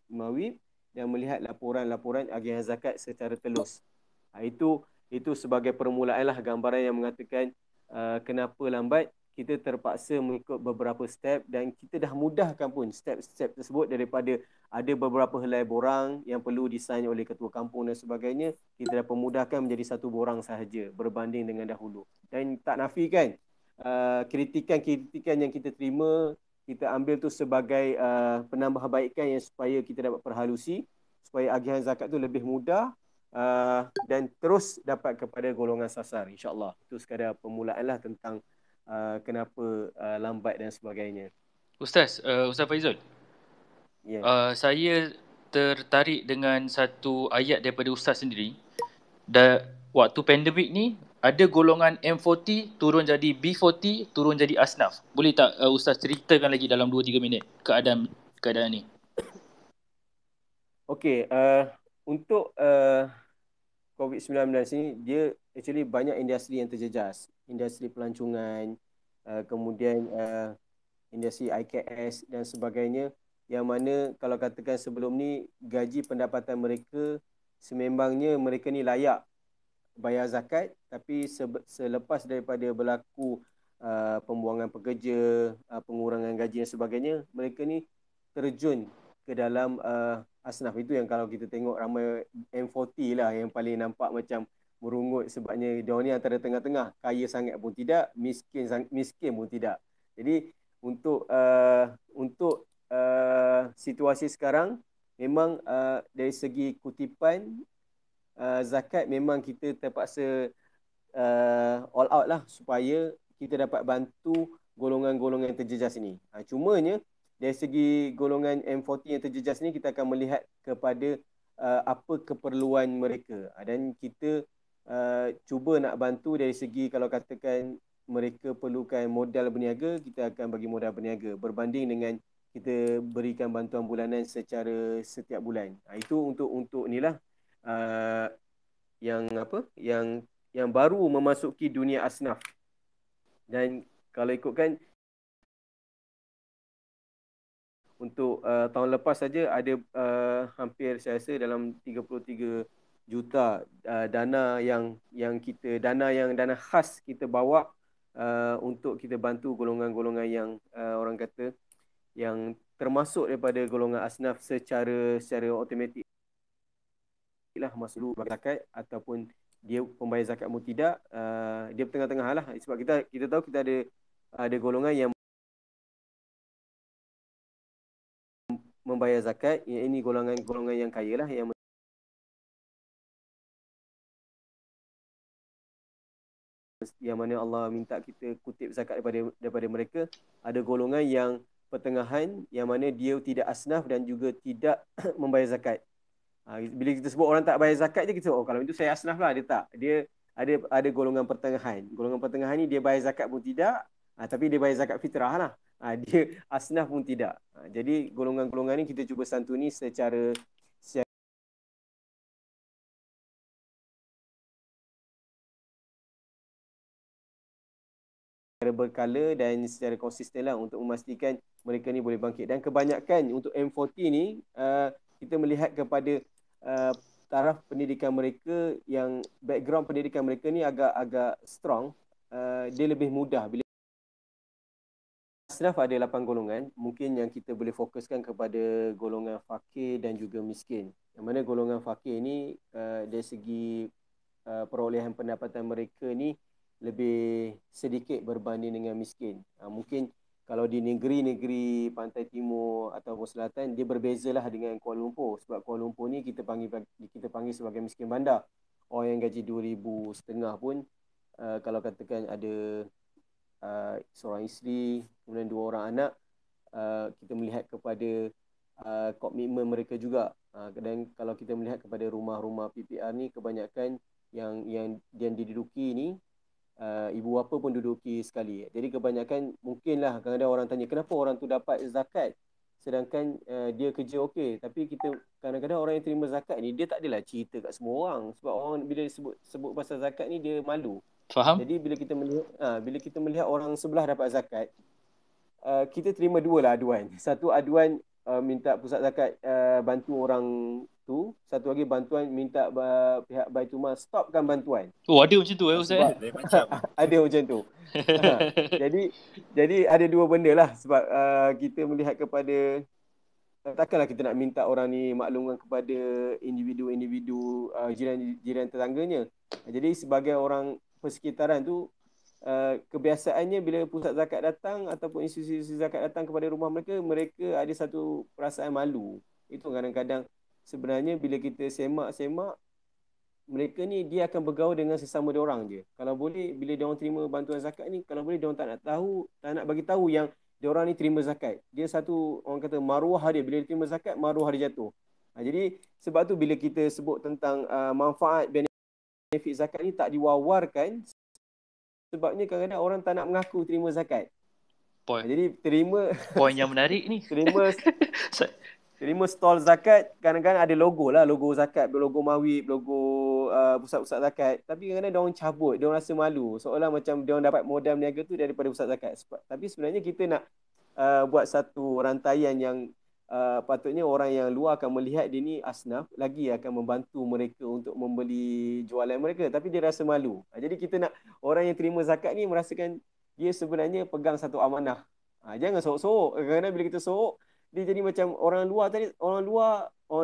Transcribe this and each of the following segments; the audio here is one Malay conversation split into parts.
Mawib dan melihat laporan-laporan agihan zakat secara telus. Itu sebagai permulaan lah, gambaran yang mengatakan kenapa lambat. Kita terpaksa mengikut beberapa step dan kita dah mudahkan pun step-step tersebut daripada ada beberapa helai borang yang perlu disign oleh ketua kampung dan sebagainya. Kita dah pemudahkan menjadi satu borang sahaja berbanding dengan dahulu. Dan tak nafikan kritikan-kritikan yang kita terima, kita ambil tu sebagai penambahbaikan yang supaya kita dapat perhalusi, supaya agihan zakat tu lebih mudah dan terus dapat kepada golongan sasar, insyaAllah. Itu sekadar permulaan lah tentang kenapa lambat dan sebagainya. Ustaz Faizul, saya tertarik dengan satu ayat daripada Ustaz sendiri. Waktu pandemik ni, ada golongan M40 turun jadi B40, turun jadi asnaf. Boleh tak Ustaz ceritakan lagi dalam 2-3 minit keadaan ni? Okey, untuk COVID-19 ni, dia actually banyak industri yang terjejas. Industri pelancongan, kemudian industri IKS dan sebagainya, yang mana kalau katakan sebelum ni gaji pendapatan mereka sememangnya mereka ni layak bayar zakat, tapi selepas daripada berlaku pembuangan pekerja, pengurangan gaji dan sebagainya, mereka ni terjun ke dalam asnaf. Itu yang kalau kita tengok ramai M40 lah yang paling nampak macam merungut, sebabnya dia ni antara tengah-tengah, kaya sangat pun tidak, miskin pun tidak. Jadi untuk situasi sekarang, memang dari segi kutipan zakat memang kita terpaksa all out lah supaya kita dapat bantu golongan-golongan yang terjejas ini. Cumanya dari segi golongan M40 yang terjejas ni, kita akan melihat kepada apa keperluan mereka, dan kita cuba nak bantu dari segi, kalau katakan mereka perlukan modal berniaga, kita akan bagi modal berniaga berbanding dengan kita berikan bantuan bulanan secara setiap bulan. Itu untuk inilah yang baru memasuki dunia asnaf. Dan kalau ikutkan untuk tahun lepas saja ada hampir, saya rasa dalam 33 juta dana yang dana khas kita bawa untuk kita bantu golongan-golongan yang orang kata yang termasuk daripada golongan asnaf secara automatik lah, masuk dulu zakat ataupun dia pembayar zakat pun tidak, dia tengah-tengah lah, sebab kita tahu kita ada golongan yang membayar zakat, ini golongan yang kaya lah, yang mana Allah minta kita kutip zakat daripada mereka. Ada golongan yang pertengahan, yang mana dia tidak asnaf dan juga tidak membayar zakat. Bila kita sebut orang tak bayar zakat je, kita kalau itu saya asnaf lah. Dia tak. Dia ada golongan pertengahan. Golongan pertengahan ni dia bayar zakat pun tidak, tapi dia bayar zakat fitrah lah. Dia asnaf pun tidak. Jadi golongan-golongan ni kita cuba santuni secara berkala dan secara konsisten lah untuk memastikan mereka ni boleh bangkit. Dan kebanyakan untuk M40 ni, kita melihat kepada taraf pendidikan mereka, yang background pendidikan mereka ni agak strong. Dia lebih mudah. Bila asnaf ada 8 golongan, mungkin yang kita boleh fokuskan kepada golongan fakir dan juga miskin. Yang mana golongan fakir ni dari segi perolehan pendapatan mereka ni lebih sedikit berbanding dengan miskin. Mungkin kalau di negeri-negeri pantai timur ataupun selatan, dia berbezalah dengan Kuala Lumpur. Sebab Kuala Lumpur ni kita panggil sebagai miskin bandar. Orang yang gaji 2,500 pun kalau katakan ada seorang isteri, kemudian 2 orang anak, kita melihat kepada komitmen mereka juga. Dan kalau kita melihat kepada rumah-rumah PPR ni, kebanyakan yang diduduki ni ibu bapa pun duduki sekali. Jadi kebanyakan, mungkinlah kadang-kadang orang tanya, kenapa orang tu dapat zakat sedangkan dia kerja okey. Tapi kita kadang-kadang orang yang terima zakat ni, dia tak adalah cerita kat semua orang, sebab orang bila sebut pasal zakat ni dia malu. Faham? Jadi bila kita melihat orang sebelah dapat zakat, kita terima 2 lah aduan. Satu aduan minta pusat zakat bantu orang tu, satu lagi bantuan minta pihak Baitul Mal stopkan bantuan. Oh, ada macam tu Ustaz? Sebab ada macam tu. Jadi ada dua benda lah sebab kita melihat kepada takkanlah kita nak minta orang ni maklumkan kepada individu-individu jiran tetangganya. Jadi sebagai orang persekitaran tu kebiasaannya bila pusat zakat datang ataupun institusi zakat datang kepada rumah mereka, mereka ada satu perasaan malu. Itu kadang-kadang sebenarnya bila kita semak-semak, mereka ni dia akan bergaul dengan sesama dia orang je. Kalau boleh bila dia orang terima bantuan zakat ni, kalau boleh dia orang tak nak tahu, tak nak bagi tahu yang dia orang ni terima zakat. Dia satu orang kata maruah dia, bila dia terima zakat maruah dia jatuh. Jadi sebab tu bila kita sebut tentang manfaat benefit zakat ni tak diwawarkan, sebabnya kadang-kadang orang tak nak mengaku terima zakat. Jadi poin yang menarik ni. terima stol zakat, kadang-kadang ada logo lah, logo zakat, logo Mawib, logo pusat-pusat zakat. Tapi kadang-kadang dia orang cabut, dia orang rasa malu. Seolah macam dia orang dapat modal berniaga tu daripada pusat zakat. Tapi sebenarnya kita nak buat satu rantaian yang patutnya orang yang luar akan melihat dia ni asnaf, lagi akan membantu mereka untuk membeli jualan mereka, tapi dia rasa malu. Jadi kita nak orang yang terima zakat ni merasakan dia sebenarnya pegang satu amanah. Jangan sorok-sorok. Kadang-kadang bila kita sorok, dia jadi macam orang luar tadi, orang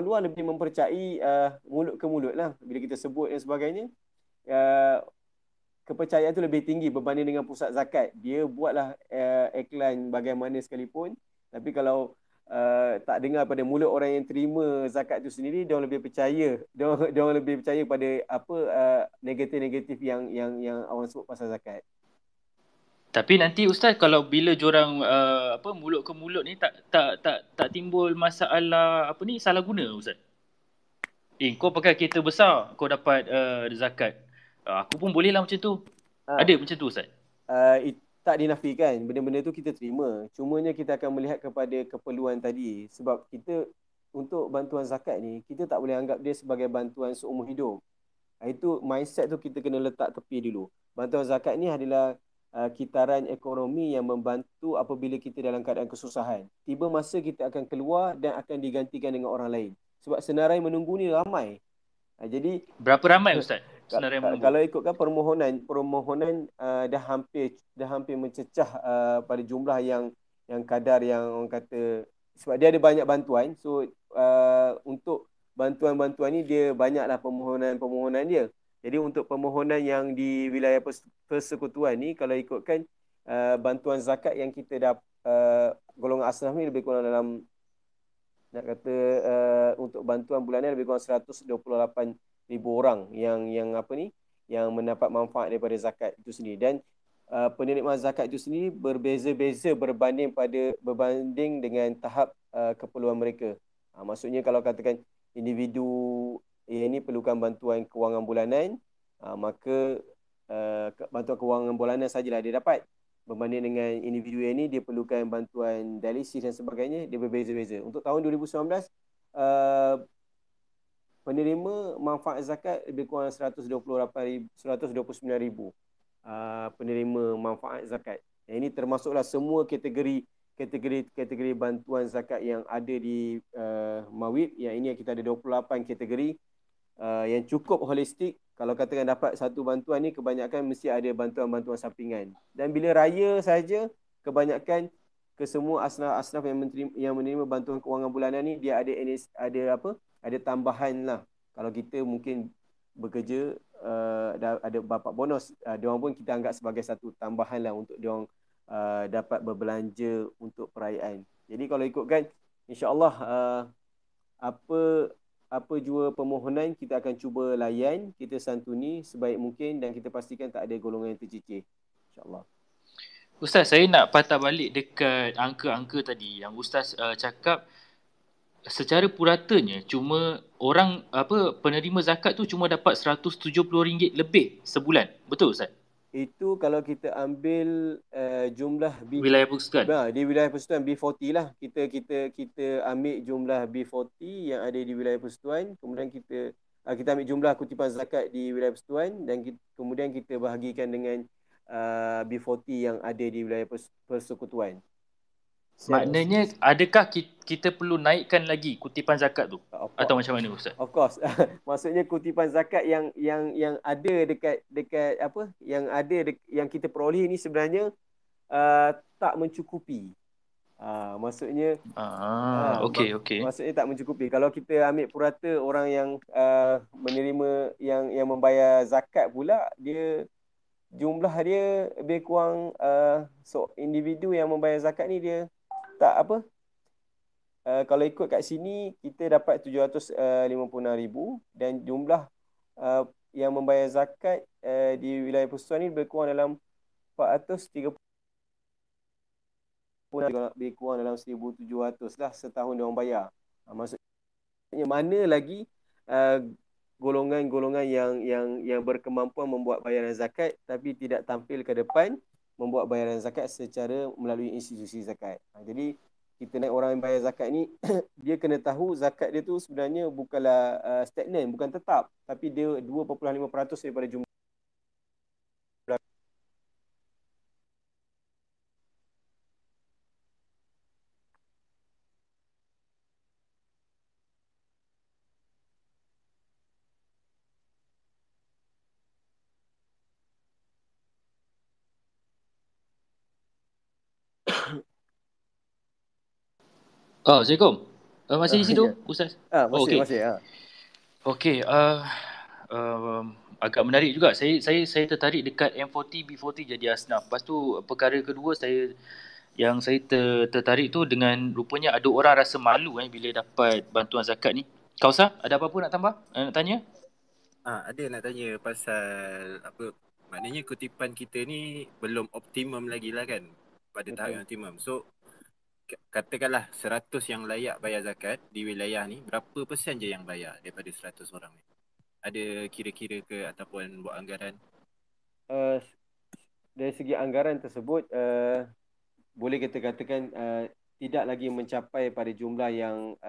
luar lebih mempercayai mulut ke mulut lah. Bila kita sebut dan sebagainya, kepercayaan tu lebih tinggi berbanding dengan pusat zakat. Dia buatlah iklan bagaimana sekalipun, tapi kalau tak dengar pada mulut orang yang terima zakat tu sendiri, dia orang lebih percaya. Dia orang lebih percaya pada apa negatif-negatif yang orang sebut pasal zakat. Tapi nanti Ustaz, kalau bila diorang mulut ke mulut ni tak timbul masalah salah guna Ustaz. Kau pakai kereta besar, kau dapat zakat. Aku pun boleh lah macam tu. Ada macam tu Ustaz? Tak dinafikan, benda-benda tu kita terima. Cumanya kita akan melihat kepada keperluan tadi. Sebab kita untuk bantuan zakat ni, kita tak boleh anggap dia sebagai bantuan seumur hidup. Itu mindset tu kita kena letak tepi dulu. Bantuan zakat ni adalah kitaran ekonomi yang membantu apabila kita dalam keadaan kesusahan. Tiba masa kita akan keluar dan akan digantikan dengan orang lain. Sebab senarai menunggu ni ramai. Jadi berapa ramai Ustaz senarai menunggu? Kalau ikutkan permohonan dah hampir mencecah pada jumlah yang kadar yang orang kata, sebab dia ada banyak bantuan. So untuk bantuan-bantuan ni dia banyaklah permohonan dia. Jadi untuk permohonan yang di wilayah persekutuan ni, kalau ikutkan bantuan zakat yang kita dapat, golongan asnaf ni lebih kurang dalam, nak kata untuk bantuan bulanan lebih kurang 128,000 orang yang mendapat manfaat daripada zakat itu sendiri. Dan penerimaan zakat itu sendiri berbeza-beza berbanding dengan tahap keperluan mereka. Maksudnya kalau katakan individu ini perlukan bantuan kewangan bulanan, maka bantuan kewangan bulanan sajalah dia dapat. Berbanding dengan individu ini, dia perlukan bantuan dialisis dan sebagainya, dia berbeza-beza. Untuk tahun 2019, penerima manfaat zakat lebih kurang 129,000 penerima manfaat zakat. Yang ini termasuklah semua kategori bantuan zakat yang ada di Mawib. Yang ini kita ada 28 kategori yang cukup holistik. Kalau katakan dapat satu bantuan ni, kebanyakan mesti ada bantuan-bantuan sampingan. Dan bila raya saja, kebanyakan ke semua asnaf yang menerima bantuan kewangan bulanan ni, dia ada tambahan lah. Kalau kita mungkin bekerja ada dapat bonus, diorang pun kita anggap sebagai satu tambahan lah untuk diorang dapat berbelanja untuk perayaan. Jadi kalau ikutkan, insya-Allah apa jua permohonan kita akan cuba layan, kita santuni sebaik mungkin dan kita pastikan tak ada golongan yang tercicir, insya-Allah. Ustaz, saya nak patah balik dekat angka-angka tadi yang Ustaz cakap. Secara puratanya cuma orang penerima zakat tu cuma dapat RM170 lebih sebulan. Betul Ustaz? Itu kalau kita ambil jumlah wilayah persekutuan. Di wilayah persekutuan B40 lah. Kita ambil jumlah B40 yang ada di wilayah persekutuan, kemudian kita ambil jumlah kutipan zakat di wilayah persekutuan dan kemudian kita bahagikan dengan B40 yang ada di wilayah persekutuan. Maknanya adakah kita perlu naikkan lagi kutipan zakat tu? Atau macam mana Ustaz? Of course. Maksudnya kutipan zakat yang ada dekat apa? Yang ada yang kita peroleh ni sebenarnya tak mencukupi. Maksudnya okey. Maksudnya tak mencukupi. Kalau kita ambil purata orang yang menerima yang membayar zakat pula, dia jumlah dia lebih kurang individu yang membayar zakat ni dia tak apa. Kalau ikut kat sini kita dapat 756,000 dan jumlah yang membayar zakat di wilayah Persekutuan ni lebih kurang dalam 430, lebih kurang dalam 1,700 lah setahun dia orang bayar. Maksudnya mana lagi golongan-golongan yang berkemampuan membuat bayaran zakat tapi tidak tampil ke depan membuat bayaran zakat secara melalui institusi zakat. Jadi kita naik orang yang bayar zakat ni dia kena tahu zakat dia tu sebenarnya bukanlah stagnan, bukan tetap, tapi dia 2.5% daripada jumlah. Assalamualaikum. Masih di situ, Ya. Ustaz? Masih. Okey, agak menarik juga. Saya tertarik dekat M40, B40 jadi asnaf. Lepas tu perkara kedua yang saya tertarik tu dengan rupanya ada orang rasa malu bila dapat bantuan zakat ni. Kau Sah, ada apa-apa nak tambah? Nak tanya? Ada nak tanya pasal apa, maknanya kutipan kita ni belum optimum lagi lah kan, pada tahap yang optimum. So katakanlah 100 yang layak bayar zakat di wilayah ni, berapa persen je yang bayar daripada 100 orang ni? Ada kira-kira ke ataupun buat anggaran? Dari segi anggaran tersebut boleh kita katakan tidak lagi mencapai pada jumlah yang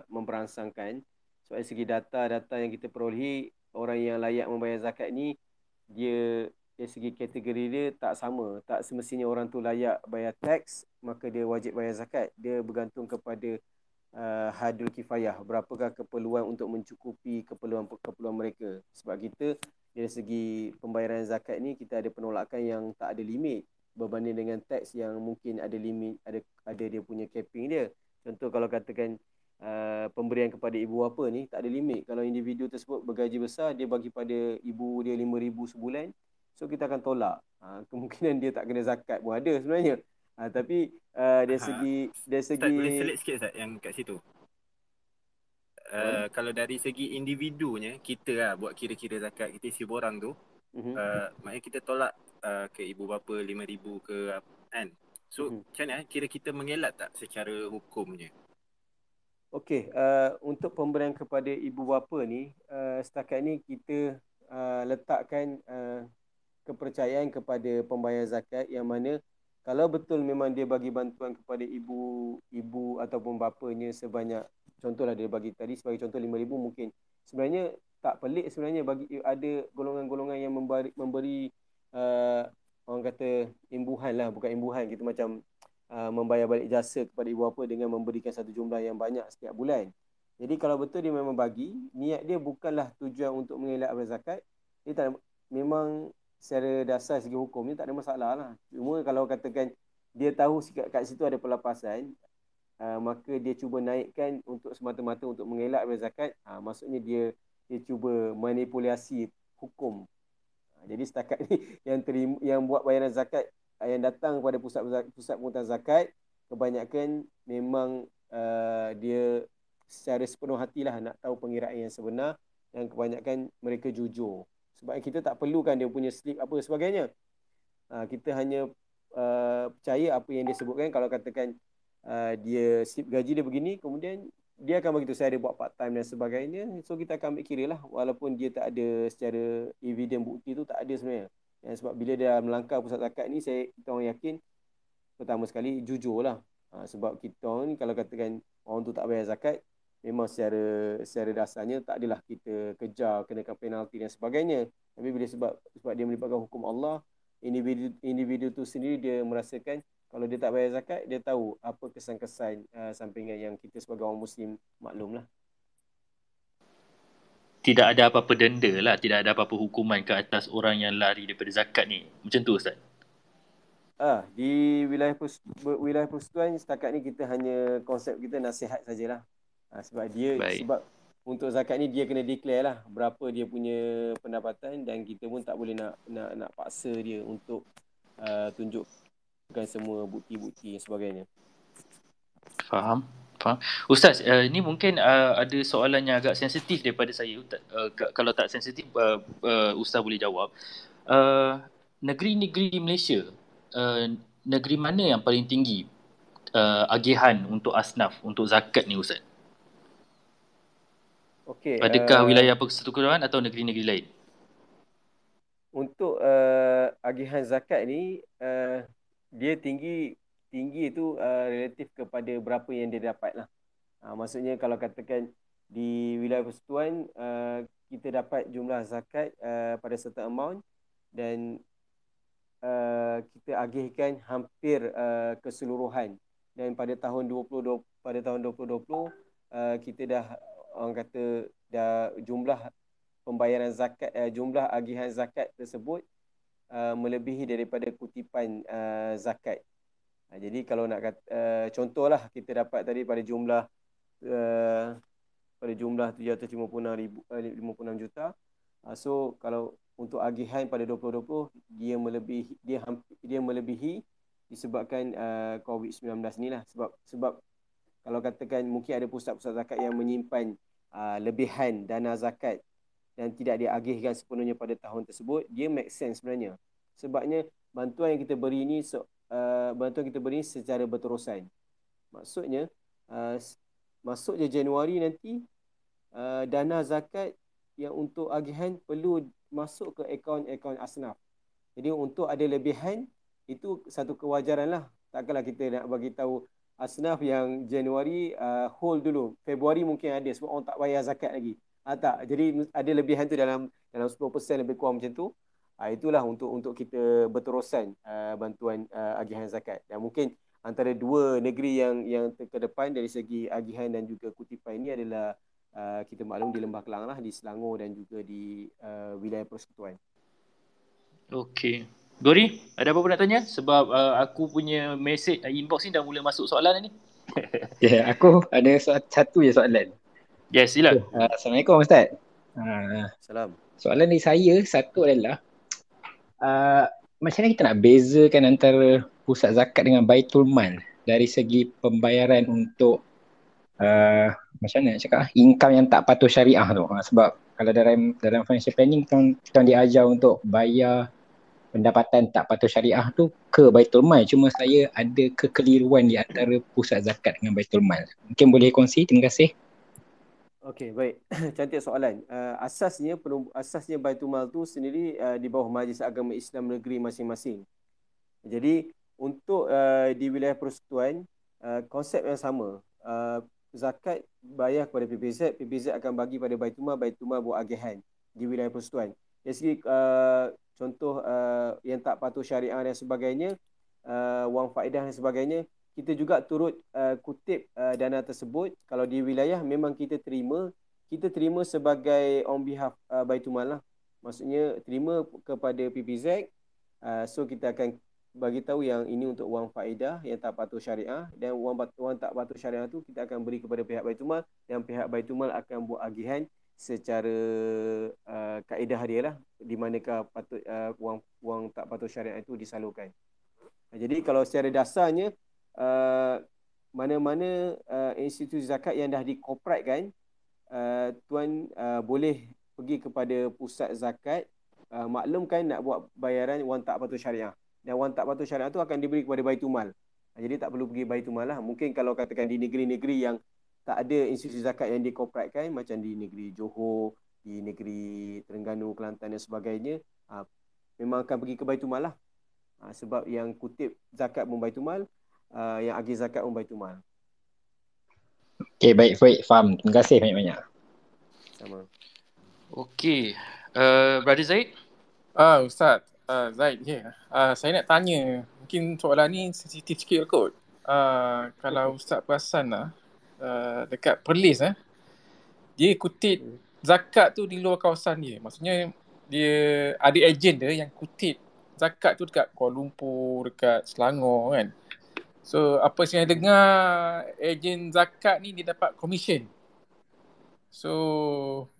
memberangsangkan. So dari segi data-data yang kita perolehi, orang yang layak membayar zakat ni dia dari segi kategori dia tak sama. Tak semestinya orang tu layak bayar tax maka dia wajib bayar zakat. Dia bergantung kepada hadul kifayah, berapakah keperluan untuk mencukupi keperluan mereka. Sebab kita dari segi pembayaran zakat ni kita ada penolakan yang tak ada limit berbanding dengan tax yang mungkin ada limit, ada dia punya capping dia. Contoh kalau katakan pemberian kepada ibu bapa ni tak ada limit. Kalau individu tersebut bergaji besar, dia bagi pada ibu dia 5,000 sebulan, so kita akan tolak. Kemungkinan dia tak kena zakat pun ada sebenarnya. Tapi dari segi Ustaz, boleh selit sikit Ustaz yang kat situ. Kalau dari segi individunya, kita lah buat kira-kira zakat kita isi borang tu, maknanya kita tolak ke ibu bapa 5,000 ke kan. So macam mana kira kita mengelak tak secara hukumnya? Okey, untuk pemberian kepada ibu bapa ni, setakat ni kita letakkan kepercayaan kepada pembayar zakat yang mana kalau betul memang dia bagi bantuan kepada ibu ataupun bapanya sebanyak, contohlah dia bagi tadi sebagai contoh 5,000, mungkin sebenarnya tak pelik sebenarnya bagi ada golongan-golongan yang memberi orang kata imbuhan lah, bukan imbuhan, kita macam membayar balik jasa kepada ibu bapa dengan memberikan satu jumlah yang banyak setiap bulan. Jadi kalau betul dia memang bagi, niat dia bukanlah tujuan untuk mengelak bayar zakat, dia tak memang secara dasar segi hukum ni tak ada masalah lah. Cuma kalau katakan dia tahu kat situ ada pelepasan, maka dia cuba naikkan untuk semata-mata untuk mengelak bayar zakat, maksudnya dia cuba manipulasi hukum. Jadi setakat ni yang buat bayaran zakat yang datang kepada pusat pengurusan zakat kebanyakan memang dia secara sepenuh hatilah nak tahu pengiraan yang sebenar, dan kebanyakan mereka jujur. Sebab kita tak perlukan dia punya slip apa sebagainya. Kita hanya percaya apa yang dia sebutkan. Kalau katakan dia slip gaji dia begini, kemudian dia akan beritahu saya ada buat part time dan sebagainya. So kita akan ambil kira lah, walaupun dia tak ada secara evidence, bukti tu tak ada sebenarnya. Sebab bila dia melangkah pusat zakat ni, kita orang yakin pertama sekali jujur lah. Sebab kita orang ni kalau katakan orang tu tak bayar zakat, memang secara dasarnya tak adalah kita kejar, kenakan penalti dan sebagainya. Tapi bila sebab dia melibatkan hukum Allah, individu tu sendiri dia merasakan Kalau dia tak bayar zakat, dia tahu apa kesan-kesan sampingan yang kita sebagai orang Muslim maklum lah. Tidak ada apa-apa denda lah, tidak ada apa-apa hukuman ke atas orang yang lari daripada zakat ni. Macam tu Ustaz? Di wilayah persekutuan setakat ni kita hanya konsep kita nasihat sajalah. Sebab untuk zakat ni dia kena declare lah berapa dia punya pendapatan dan kita pun tak boleh nak paksa dia untuk tunjukkan semua bukti-bukti dan sebagainya. Faham. Ustaz, ni mungkin ada soalan yang agak sensitif daripada saya. Kalau tak sensitif, Ustaz boleh jawab. Negeri-negeri di Malaysia, negeri mana yang paling tinggi agihan untuk asnaf, untuk zakat ni Ustaz? Okey. Adakah wilayah persekutuan atau negeri-negeri lain? Untuk agihan zakat ni, dia tinggi itu relatif kepada berapa yang dia dapat lah. Maksudnya kalau katakan di wilayah persekutuan, kita dapat jumlah zakat pada certain amount dan kita agihkan hampir keseluruhan. Dan pada tahun 2020, kita dah, orang kata, dah jumlah pembayaran zakat, jumlah agihan zakat tersebut melebihi daripada kutipan zakat. Jadi kalau nak kata, contohlah kita dapat tadi pada jumlah 756 juta. So kalau untuk agihan pada 2020 dia melebihi disebabkan COVID-19 ni lah. Sebab kalau katakan mungkin ada pusat-pusat zakat yang menyimpan lebihan dana zakat dan tidak diagihkan sepenuhnya pada tahun tersebut, dia make sense sebenarnya. Sebabnya bantuan yang kita beri ni secara berterusan. Maksudnya masuk je Januari nanti, dana zakat yang untuk agihan perlu masuk ke akaun asnaf. Jadi untuk ada lebihan, itu satu kewajaran lah. Takkanlah kita nak bagi tahu asnaf yang Januari hold dulu. Februari mungkin ada sebab orang tak bayar zakat lagi. Tak. Jadi ada lebihan tu dalam 10% lebih kurang macam tu. Itulah untuk kita berterusan bantuan agihan zakat. Dan mungkin antara dua negeri yang terkedepan dari segi agihan dan juga kutipan ini adalah kita maklum di Lembah Kelang lah, di Selangor dan juga di wilayah persekutuan. Okey. Gori, ada apa-apa nak tanya? Sebab aku punya message inbox ni dah mula masuk soalan ni. Ya, aku ada satu je soalan. Yes, sila. Assalamualaikum Ustaz. Salam. Soalan dari saya satu adalah macam mana kita nak bezakan antara pusat zakat dengan Baitul Mal dari segi pembayaran untuk macam mana nak cakap, income yang tak patuh syariah tu. Sebab kalau dalam financial planning kita diajar untuk bayar pendapatan tak patuh syariah tu ke Baitul Mal. Cuma saya ada kekeliruan di antara pusat zakat dengan Baitul Mal. Mungkin boleh kongsi? Terima kasih. Okey, baik. Cantik soalan. Asasnya Baitul Mal tu sendiri di bawah Majlis Agama Islam Negeri masing-masing. Jadi untuk di wilayah persekutuan, konsep yang sama. Zakat bayar kepada PPZ akan bagi pada Baitul Mal buat agihan di wilayah persekutuan. Dari segi contoh yang tak patuh syariah dan sebagainya, wang faedah dan sebagainya, kita juga turut kutip dana tersebut. Kalau di wilayah memang kita terima sebagai on behalf Baitul Mal lah. Maksudnya terima kepada PPZ. So kita akan bagi tahu yang ini untuk wang faedah yang tak patuh syariah, dan wang tak patuh syariah tu kita akan beri kepada pihak Baitul Mal dan pihak Baitul Mal akan buat agihan secara kaedah dia lah, di manakah patut wang tak patuh syariah itu disalurkan. Jadi kalau secara dasarnya mana-mana institusi zakat yang dah dikorporatkan, tuan boleh pergi kepada pusat zakat, maklumkan nak buat bayaran wang tak patuh syariah, dan wang tak patuh syariah tu akan diberi kepada Baitul Mal. Jadi tak perlu pergi Baitul Mal lah. Mungkin kalau katakan di negeri-negeri yang tak ada institusi zakat yang dikorporatkan, macam di negeri Johor, di negeri Terengganu, Kelantan dan sebagainya, memang akan pergi ke Baitul Mal lah. Sebab yang kutip zakat pun Baitul Mal, yang agih zakat pun Baitul Mal. Okay, baik, faham. Terima kasih banyak-banyak. Sama. Okey. Brother Zaid? Ustaz, Zaid, saya nak tanya, mungkin soalan ni sensitif sikit kot. Kalau Ustaz perasan lah, dekat Perlis dia kutip zakat tu di luar kawasan dia. Maksudnya dia ada ejen dia yang kutip zakat tu dekat Kuala Lumpur, dekat Selangor kan. So apa saya dengar, ejen zakat ni dia dapat komisen. So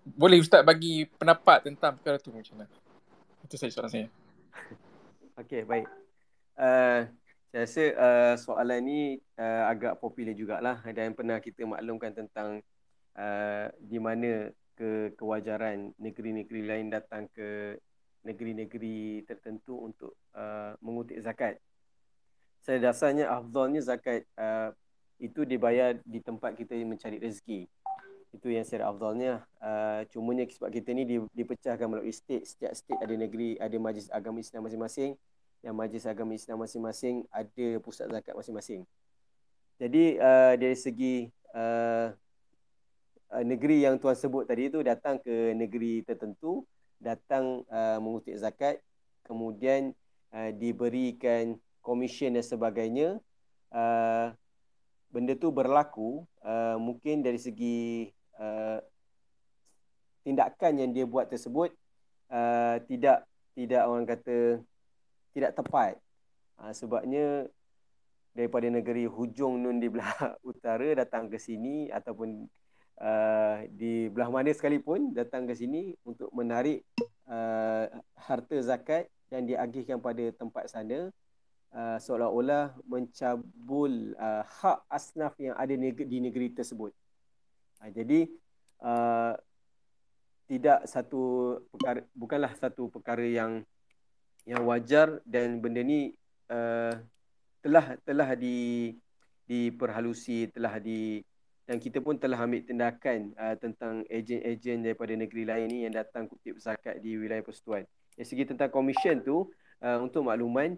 boleh Ustaz bagi pendapat tentang perkara tu macam mana? Itu saja soalan saya. Okey, baik. Saya rasa soalan ni agak popular jugalah dan pernah kita maklumkan tentang di mana kewajaran negeri-negeri lain datang ke negeri-negeri tertentu untuk mengutip zakat. Saya dasarnya afdalnya zakat itu dibayar di tempat kita mencari rezeki. Itu yang secara afdalnya. Cumanya sebab kita ni dipecahkan melalui state. Setiap state ada negeri, ada majlis agama Islam masing-masing. Yang majlis agama Islam masing-masing ada pusat zakat masing-masing. Jadi dari segi negeri yang tuan sebut tadi tu datang ke negeri tertentu, datang mengutip zakat, kemudian diberikan komisen dan sebagainya. Benda tu berlaku mungkin dari segi tindakan yang dia buat tersebut tidak orang kata tidak tepat. Sebabnya daripada negeri hujung nun di belah utara datang ke sini ataupun di belah mana sekalipun datang ke sini untuk menarik harta zakat dan diagihkan pada tempat sana, seolah-olah mencabul hak asnaf yang ada di negeri tersebut. Jadi tidak satu perkara, bukanlah satu perkara yang wajar, dan benda ni telah diperhalusi, dan kita pun telah ambil tindakan tentang ejen-ejen daripada negeri lain ni yang datang kutip zakat di wilayah persekutuan. Dari segi tentang komisen tu, untuk makluman,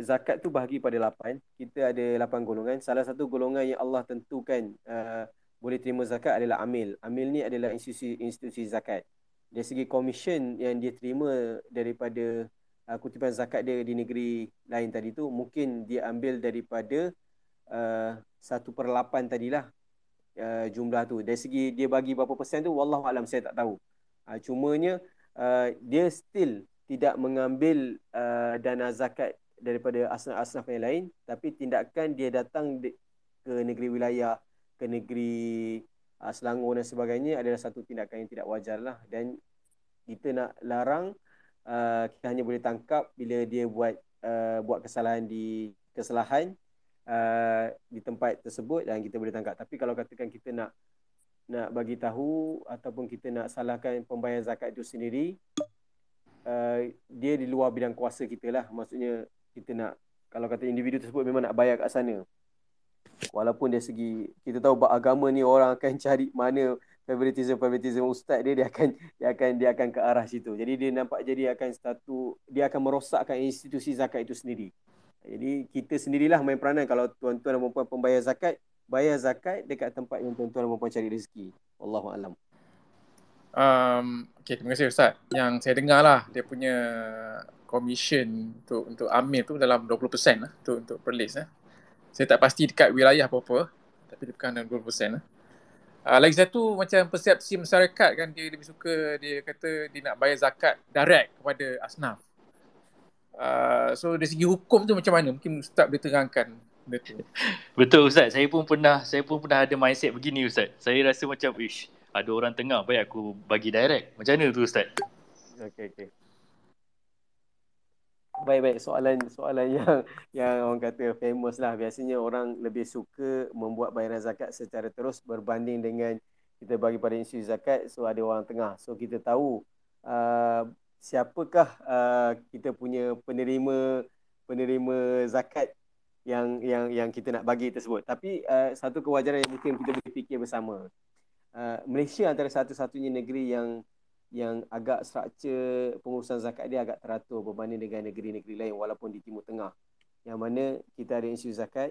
zakat tu bahagi pada 8. Kita ada 8 golongan. Salah satu golongan yang Allah tentukan boleh terima zakat adalah amil. Amil ni adalah institusi zakat. Dari segi komisen yang dia terima daripada kutipan zakat dia di negeri lain tadi tu, mungkin dia ambil daripada 1/8 tadilah jumlah tu. Dari segi dia bagi berapa persen tu, wallahualam saya tak tahu. Cumanya dia still tidak mengambil dana zakat daripada asnaf-asnaf yang lain, tapi tindakan dia datang ke negeri wilayah, ke negeri Selangor dan sebagainya adalah satu tindakan yang tidak wajar lah. Dan kita nak larang, kita hanya boleh tangkap bila dia buat kesalahan di tempat tersebut dan kita boleh tangkap. Tapi kalau katakan kita nak bagi tahu ataupun kita nak salahkan pembayaran zakat itu sendiri, dia di luar bidang kuasa kita lah. Maksudnya kita nak, kalau kata individu tersebut memang nak bayar kat sana, walaupun dari segi kita tahu agama ni orang akan cari mana favoritism ustaz dia akan ke arah situ. Jadi dia nampak dia akan merosakkan institusi zakat itu sendiri. Jadi kita sendirilah main peranan. Kalau tuan-tuan dan puan-puan pembayar zakat, bayar zakat dekat tempat yang tuan-tuan dan puan-puan cari rezeki. Wallahu alam. Okay, terima kasih Ustaz. Yang saya dengar lah, dia punya komisen untuk amil tu dalam 20% lah untuk Perlis. Saya tak pasti dekat wilayah apa-apa, tapi dia bukan dalam 20% lah. Lagi satu, macam persepsi masyarakat kan, dia lebih suka, dia kata dia nak bayar zakat direct kepada asnaf. So dari segi hukum tu macam mana? Mungkin Ustaz boleh terangkan benda tu. Betul Ustaz, saya pun pernah ada mindset begini Ustaz. Saya rasa macam ada orang tengah baik aku bagi direct. Macam mana tu Ustaz? Okey. Baik, soalan yang orang kata famous lah. Biasanya orang lebih suka membuat bayaran zakat secara terus berbanding dengan kita bagi pada institusi zakat. So ada orang tengah. So kita tahu siapakah kita punya penerima zakat yang kita nak bagi tersebut. Tapi satu kewajaran yang mungkin kita boleh fikir bersama. Malaysia antara satu-satunya negeri yang agak struktur pengurusan zakat dia agak teratur berbanding dengan negeri-negeri lain walaupun di Timur Tengah. Yang mana kita ada institusi zakat.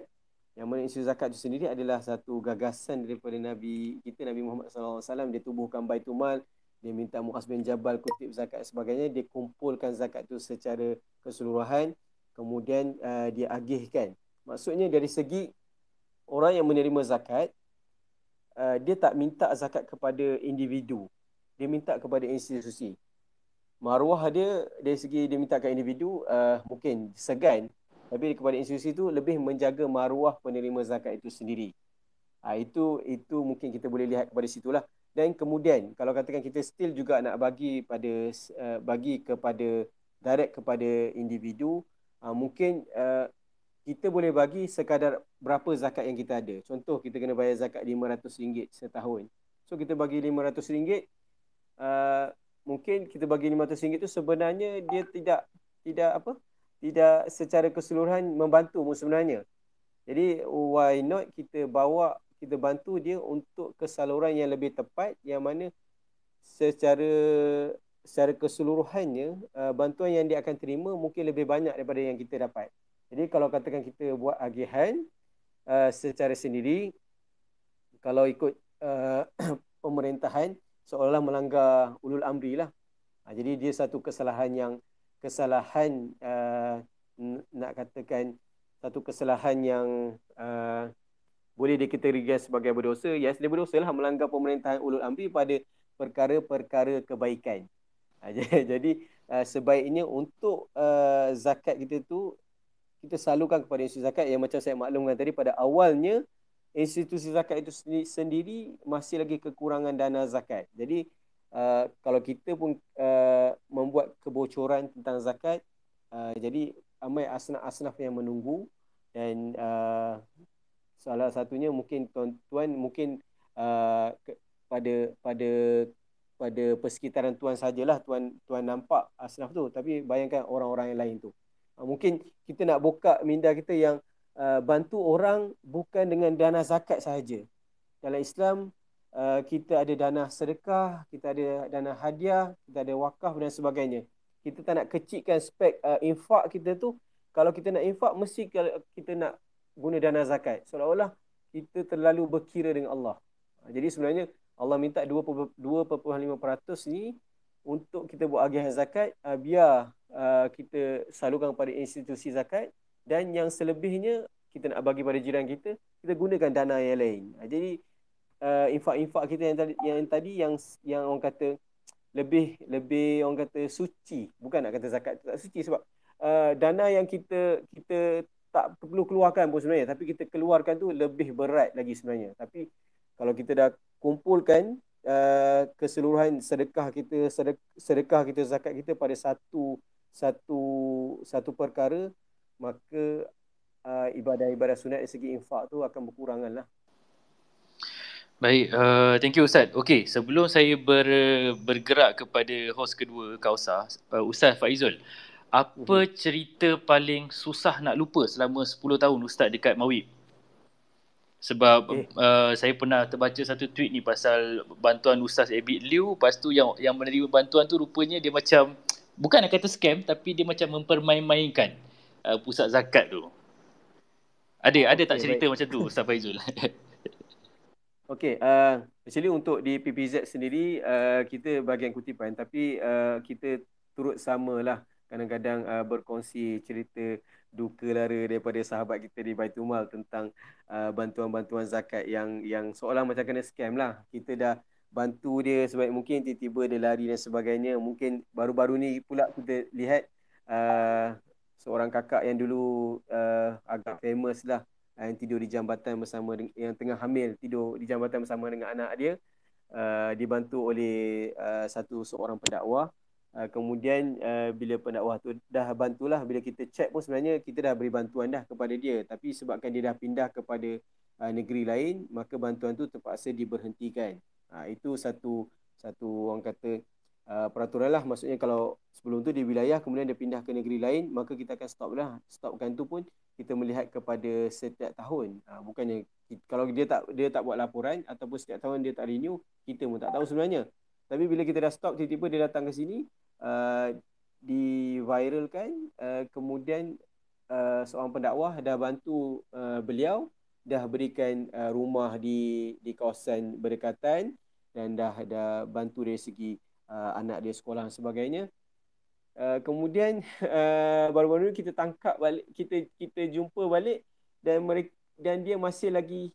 Yang mana institusi zakat itu sendiri adalah satu gagasan daripada Nabi kita, Nabi Muhammad SAW. Dia tubuhkan Baitul Mal dia minta Muaz bin Jabal kutip zakat sebagainya, dia kumpulkan zakat tu secara keseluruhan, kemudian dia agihkan. Maksudnya dari segi orang yang menerima zakat, dia tak minta zakat kepada individu, dia minta kepada institusi. Maruah dia dari segi dia minta ke individu mungkin segan, tapi kepada institusi itu lebih menjaga maruah penerima zakat itu sendiri. Itu mungkin kita boleh lihat kepada situlah. Dan kemudian kalau katakan kita still juga nak bagi kepada direct kepada individu, mungkin kita boleh bagi sekadar berapa zakat yang kita ada. Contoh kita kena bayar zakat RM500 setahun. So kita bagi RM500, mungkin kita bagi RM500 tu sebenarnya dia tidak secara keseluruhan membantu sebenarnya. Jadi why not kita bantu dia untuk kesaluran yang lebih tepat, yang mana secara keseluruhannya bantuan yang dia akan terima mungkin lebih banyak daripada yang kita dapat. Jadi kalau katakan kita buat agihan secara sendiri, kalau ikut pemerintahan, seolah melanggar ulul amri lah. Jadi dia satu kesalahan nak katakan satu kesalahan yang boleh dikategorikan sebagai berdosa. Yes, dia berdosa lah melanggar pemerintahan ulul amri pada perkara-perkara kebaikan. Jadi sebaiknya untuk zakat kita tu kita salurkan kepada institusi zakat yang macam saya maklumkan tadi pada awalnya, institusi zakat itu sendiri masih lagi kekurangan dana zakat. Jadi kalau kita pun membuat kebocoran tentang zakat, jadi ramai asnaf-asnaf yang menunggu, dan salah satunya mungkin tuan-tuan mungkin pada persekitaran tuan sajalah tuan nampak asnaf tu, tapi bayangkan orang-orang yang lain tu. Mungkin kita nak buka minda kita yang bantu orang bukan dengan dana zakat sahaja. Dalam Islam kita ada dana sedekah, kita ada dana hadiah, kita ada wakaf dan sebagainya. Kita tak nak kecilkan spek infak kita tu. Kalau kita nak infak, mesti kita nak guna dana zakat. Seolah-olah kita terlalu berkira dengan Allah. Jadi sebenarnya Allah minta 2.5% ni untuk kita buat agihan zakat, biar kita salurkan kepada institusi zakat, dan yang selebihnya kita nak bagi pada jiran kita, kita gunakan dana yang lain. Jadi infak-infak kita yang tadi yang orang kata lebih orang kata suci, bukan nak kata zakat tak suci, sebab dana yang kita tak perlu keluarkan pun sebenarnya, tapi kita keluarkan tu lebih berat lagi sebenarnya. Tapi kalau kita dah kumpulkan keseluruhan sedekah kita zakat kita pada satu perkara, maka ibadah-ibadah sunat dari segi infak tu akan berkurangan lah. Baik, thank you Ustaz. Okey, sebelum saya bergerak kepada host kedua Kausar, Ustaz Faizul, apa cerita paling susah nak lupa selama 10 tahun Ustaz dekat Mawib? Sebab saya pernah terbaca satu tweet ni pasal bantuan Ustaz Abid Liu, lepas tu yang menerima bantuan tu rupanya dia macam, bukan nak kata scam, tapi dia macam mempermain-mainkan pusat zakat tu. Ada tak cerita macam tu Ustaz Faizul? Okey, actually untuk di PPZ sendiri kita bahagian kutipan, tapi kita turut samalah kadang-kadang berkongsi cerita duka lara daripada sahabat kita di Baitul Mal tentang bantuan-bantuan zakat yang seolah macam kena scam lah. Kita dah bantu dia sebaik mungkin, tiba-tiba dia lari dan sebagainya. Mungkin baru-baru ni pula kita lihat seorang kakak yang dulu agak famous lah, yang tidur di jambatan bersama yang tengah hamil, tidur di jambatan bersama dengan anak dia, dibantu oleh seorang pendakwah. Kemudian bila pendakwah tu dah bantulah, bila kita check pun sebenarnya kita dah beri bantuan dah kepada dia, tapi sebabkan dia dah pindah kepada negeri lain, maka bantuan tu terpaksa diberhentikan. Itu satu orang kata peraturan lah. Maksudnya kalau sebelum tu di wilayah, kemudian dia pindah ke negeri lain, maka kita akan stopkan tu pun kita melihat kepada setiap tahun. Bukannya kalau dia tak buat laporan ataupun setiap tahun dia tak renew, kita pun tak tahu sebenarnya. Tapi bila kita dah stop, tiba-tiba dia datang ke sini, diviralkan, kemudian seorang pendakwah dah bantu beliau, dah berikan rumah di kawasan berdekatan, dan dah bantu dari segi anak dia sekolah dan sebagainya. Kemudian baru-baru ni kita tangkap balik, kita jumpa balik dan dia masih lagi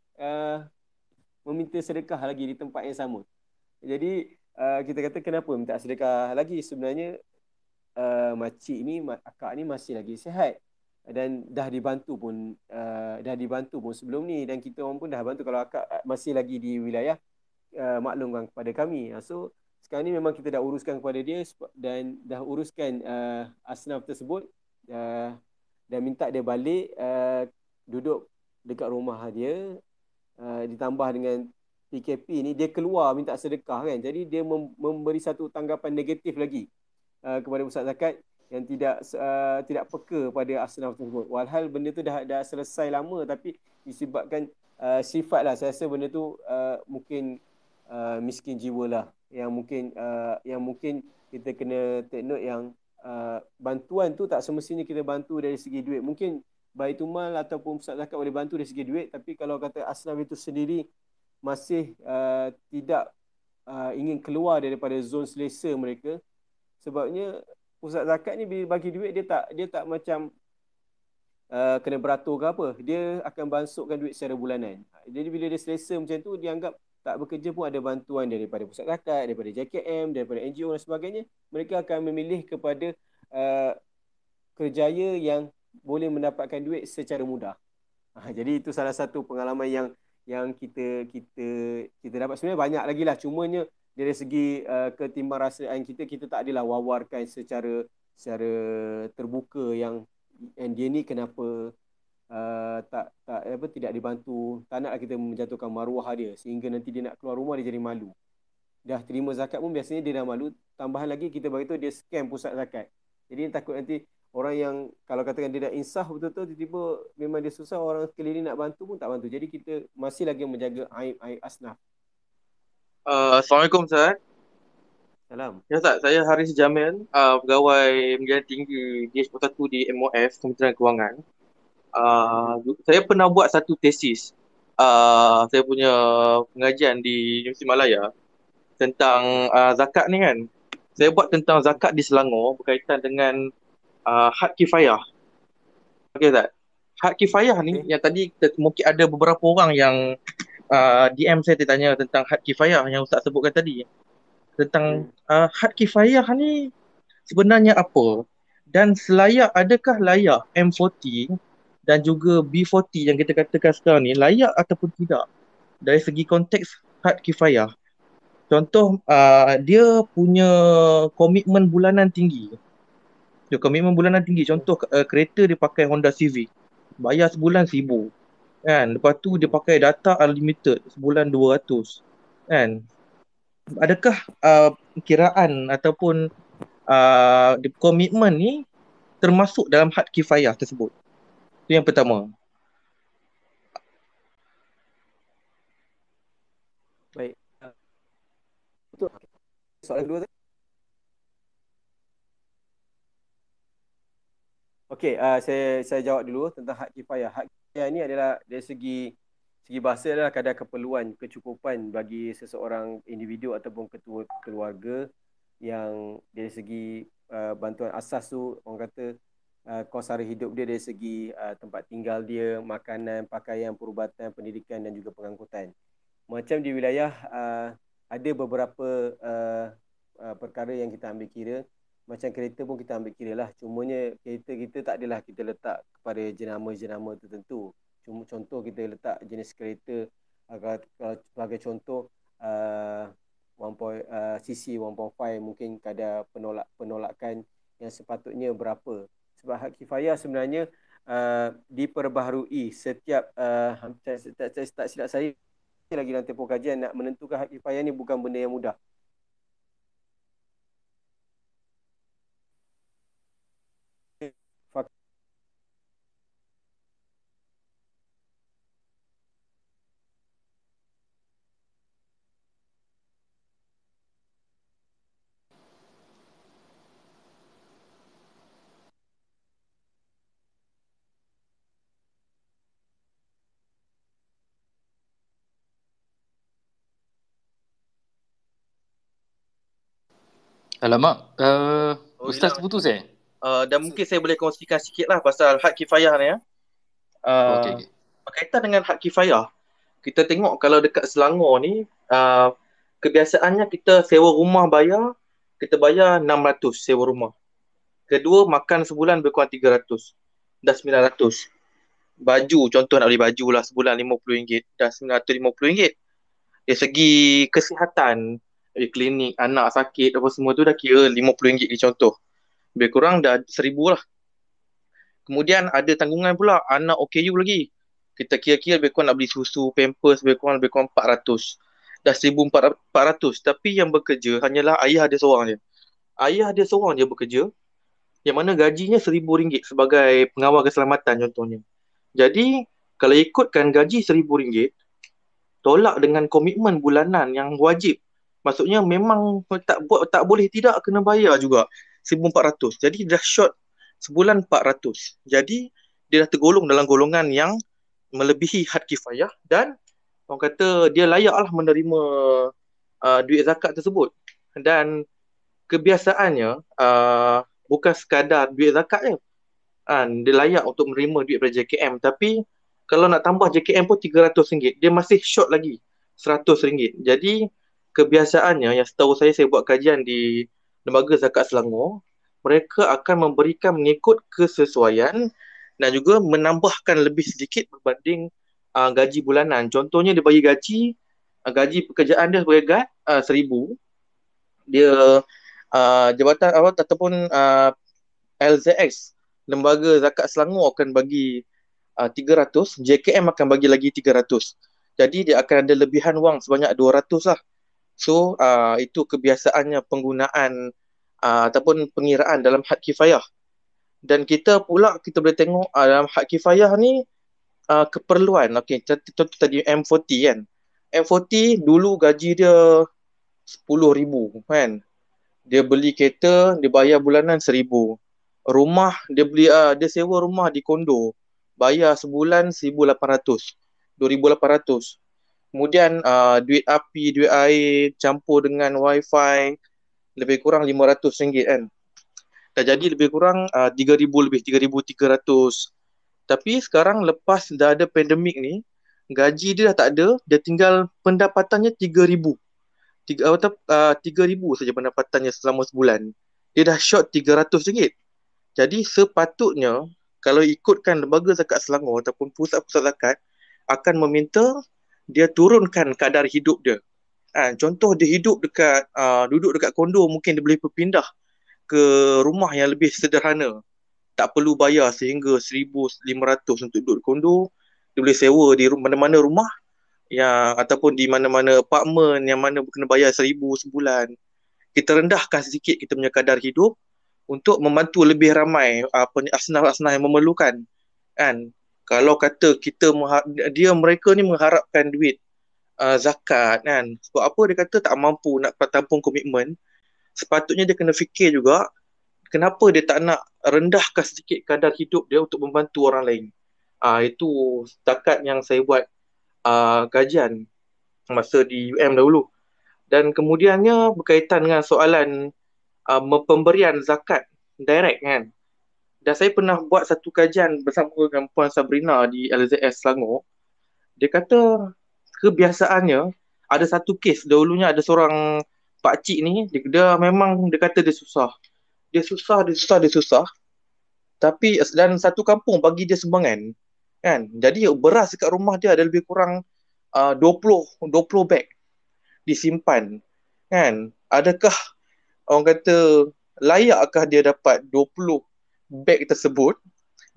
meminta sedekah lagi di tempat yang sama. Jadi kita kata kenapa minta sedekah lagi? Sebenarnya makcik ni, akak ni masih lagi sihat dan dah dibantu pun sebelum ni, dan kita orang pun dah bantu kalau akak masih lagi di wilayah maklumkan kepada kami. So sekarang ni memang kita dah uruskan kepada dia dan dah uruskan asnaf tersebut dan minta dia balik duduk dekat rumah dia. Ditambah dengan PKP ni, dia keluar minta sedekah kan, jadi dia memberi satu tanggapan negatif lagi kepada pusat zakat yang tidak peka pada asnaf tersebut. Walhal benda tu dah selesai lama, tapi disebabkan sifat lah, saya rasa benda tu mungkin miskin jiwa lah, yang mungkin kita kena take note yang bantuan tu tak semestinya kita bantu dari segi duit. Mungkin Baitumal ataupun pusat zakat boleh bantu dari segi duit, tapi kalau kata asnaf itu sendiri masih tidak ingin keluar daripada zon selesa mereka, sebabnya pusat zakat ni bila bagi duit, dia tak macam kena beratur ke apa, dia akan bansukkan duit secara bulanan. Jadi bila dia selesa macam tu, dia anggap tak bekerja pun ada bantuan daripada pusat zakat, daripada JKM, daripada NGO dan sebagainya, mereka akan memilih kepada kerjaya yang boleh mendapatkan duit secara mudah. Jadi itu salah satu pengalaman yang kita dapat. Sebenarnya banyak lagi lah, cumanya dari segi ketimbang rasaan kita tak adalah wawarkan secara terbuka yang dia ni kenapa tidak dibantu. Tak naklah kita menjatuhkan maruah dia sehingga nanti dia nak keluar rumah dia jadi malu. Dah terima zakat pun biasanya dia dah malu, tambahan lagi kita beritahu dia scam pusat zakat. Jadi takut nanti orang yang kalau katakan dia dah insaf betul-betul, tiba-tiba memang dia susah, orang sekeliling nak bantu pun tak bantu. Jadi kita masih lagi menjaga aib asnaf. Assalamualaikum Ustaz. Salam. Ya Ustaz, saya Haris Jamil, pegawai menjadi tinggi DH41 di MOF, Kementerian Kewangan. Saya pernah buat satu tesis. Saya punya pengajian di Universiti Malaya tentang zakat ni kan. Saya buat tentang zakat di Selangor berkaitan dengan had kifayah. Okey Ustaz. Had kifayah ni yang tadi mungkin ada beberapa orang yang DM saya tanya tentang had kifayah yang Ustaz sebutkan tadi. Tentang had kifayah ni sebenarnya apa? Dan adakah layak M40 dan juga B40 yang kita katakan sekarang ni layak ataupun tidak dari segi konteks had kifayah? Contoh, dia punya komitmen bulanan tinggi. Contoh, kereta dia pakai Honda Civic, bayar sebulan 1,000 kan. Lepas tu dia pakai data unlimited sebulan 200 kan. Adakah kiraan ataupun komitmen ni termasuk dalam had kifayah tersebut? Itu yang pertama. Baik. Betul. Soalan kedua tu. Okey, saya jawab dulu tentang had kifayah. Had kifayah ni adalah dari segi bahasa adalah kadar keperluan, kecukupan bagi seseorang individu ataupun ketua keluarga yang dari segi bantuan asas tu, orang kata kos sara hidup dia dari segi tempat tinggal dia, makanan, pakaian, perubatan, pendidikan dan juga pengangkutan. Macam di wilayah ada beberapa perkara yang kita ambil kira. Macam kereta pun kita ambil kira lah. Cumanya kereta kita tak adalah kita letak kepada jenama-jenama tertentu. Cuma contoh kita letak jenis kereta sebagai contoh CC 1.5 mungkin kadar penolakan yang sepatutnya berapa. Sebab hak kifayah sebenarnya diperbaharui setiap tak silap saya lagi dalam tempoh kajian. Nak menentukan hak kifayah ni bukan benda yang mudah. Alamak, Ustaz hilang. terputus Dan mungkin saya boleh kongsikan sikit lah pasal had kifayah ni ya. Okey. Berkaitan dengan had kifayah, kita tengok kalau dekat Selangor ni, kebiasaannya kita sewa rumah kita bayar 600 sewa rumah. Kedua, makan sebulan lebih kurang 300. Dah 900. Baju, contoh nak beli baju lah sebulan RM50, dah RM950. Dari segi kesihatan, dari klinik, anak sakit, apa semua tu dah kira RM50 ni contoh. Lebih kurang dah 1,000 lah. Kemudian ada tanggungan pula, anak OKU lagi. Kita kira-kira lebih kurang nak beli susu, pampers, lebih kurang 400. Dah 1,400. Tapi yang bekerja hanyalah ayah dia seorang je. Ayah dia seorang je bekerja, yang mana gajinya RM1,000 sebagai pengawal keselamatan contohnya. Jadi, kalau ikutkan gaji RM1,000, tolak dengan komitmen bulanan yang wajib. Maksudnya memang tak boleh tidak kena bayar juga 1,400. Jadi dah short sebulan 400. Jadi dia dah tergolong dalam golongan yang melebihi had kifayah dan orang kata dia layaklah menerima duit zakat tersebut. Dan kebiasaannya bukan sekadar duit zakat je. Dia layak untuk menerima duit daripada JKM, tapi kalau nak tambah JKM pun RM300, dia masih short lagi RM100. Jadi kebiasaannya yang setahu saya buat kajian di Lembaga Zakat Selangor, mereka akan memberikan mengikut kesesuaian dan juga menambahkan lebih sedikit berbanding gaji bulanan. Contohnya dia bagi gaji pekerjaan dia sebagai guard RM1,000. Dia jabatan awal ataupun LZX, Lembaga Zakat Selangor akan bagi 300, JKM akan bagi lagi 300. Jadi dia akan ada lebihan wang sebanyak 200 lah. So itu kebiasaannya penggunaan ataupun pengiraan dalam had kifayah. Dan kita boleh tengok dalam had kifayah ni keperluan. Okey, contoh tadi M40 kan. M40 dulu gaji dia 10,000 kan. Dia beli kereta, dia bayar bulanan 1,000. Rumah dia sewa rumah di kondo, bayar sebulan 1,800, 2,800. Kemudian duit api, duit air campur dengan wifi lebih kurang RM500 kan. Dah jadi lebih kurang 3,000 lebih, 3,300. Tapi sekarang lepas dah ada pandemik ni, gaji dia dah tak ada, dia tinggal pendapatannya 3,000. 3,000 saja pendapatannya selama sebulan. Dia dah short RM300. Jadi sepatutnya kalau ikutkan Lembaga Zakat Selangor ataupun pusat-pusat zakat akan meminta dia turunkan kadar hidup dia. Contoh dia duduk dekat kondo, mungkin dia boleh berpindah ke rumah yang lebih sederhana. Tak perlu bayar sehingga 1,500 untuk duduk di kondo. Dia boleh sewa di mana-mana rumah yang ataupun di mana-mana apartmen yang mana kena bayar 1,000 sebulan. Kita rendahkan sedikit kita punya kadar hidup untuk membantu lebih ramai asnaf-asnaf yang memerlukan kan. Kalau kata mereka ni mengharapkan duit zakat kan, sebab apa dia kata tak mampu nak tampung komitmen, sepatutnya dia kena fikir juga kenapa dia tak nak rendahkan sedikit kadar hidup dia untuk membantu orang lain. Itu setakat yang saya buat kajian masa di UM dahulu. Dan kemudiannya berkaitan dengan soalan pemberian zakat direct kan. Dan saya pernah buat satu kajian bersama dengan Puan Sabrina di LZS Selangor. Dia kata kebiasaannya ada satu kes dahulunya, ada seorang pakcik ni, dia memang dia kata dia susah. Dia susah. Tapi dan satu kampung bagi dia sumbangan kan. Jadi beras dekat rumah dia ada lebih kurang 20 beg disimpan kan. Adakah orang kata layakkah dia dapat 20 beg tersebut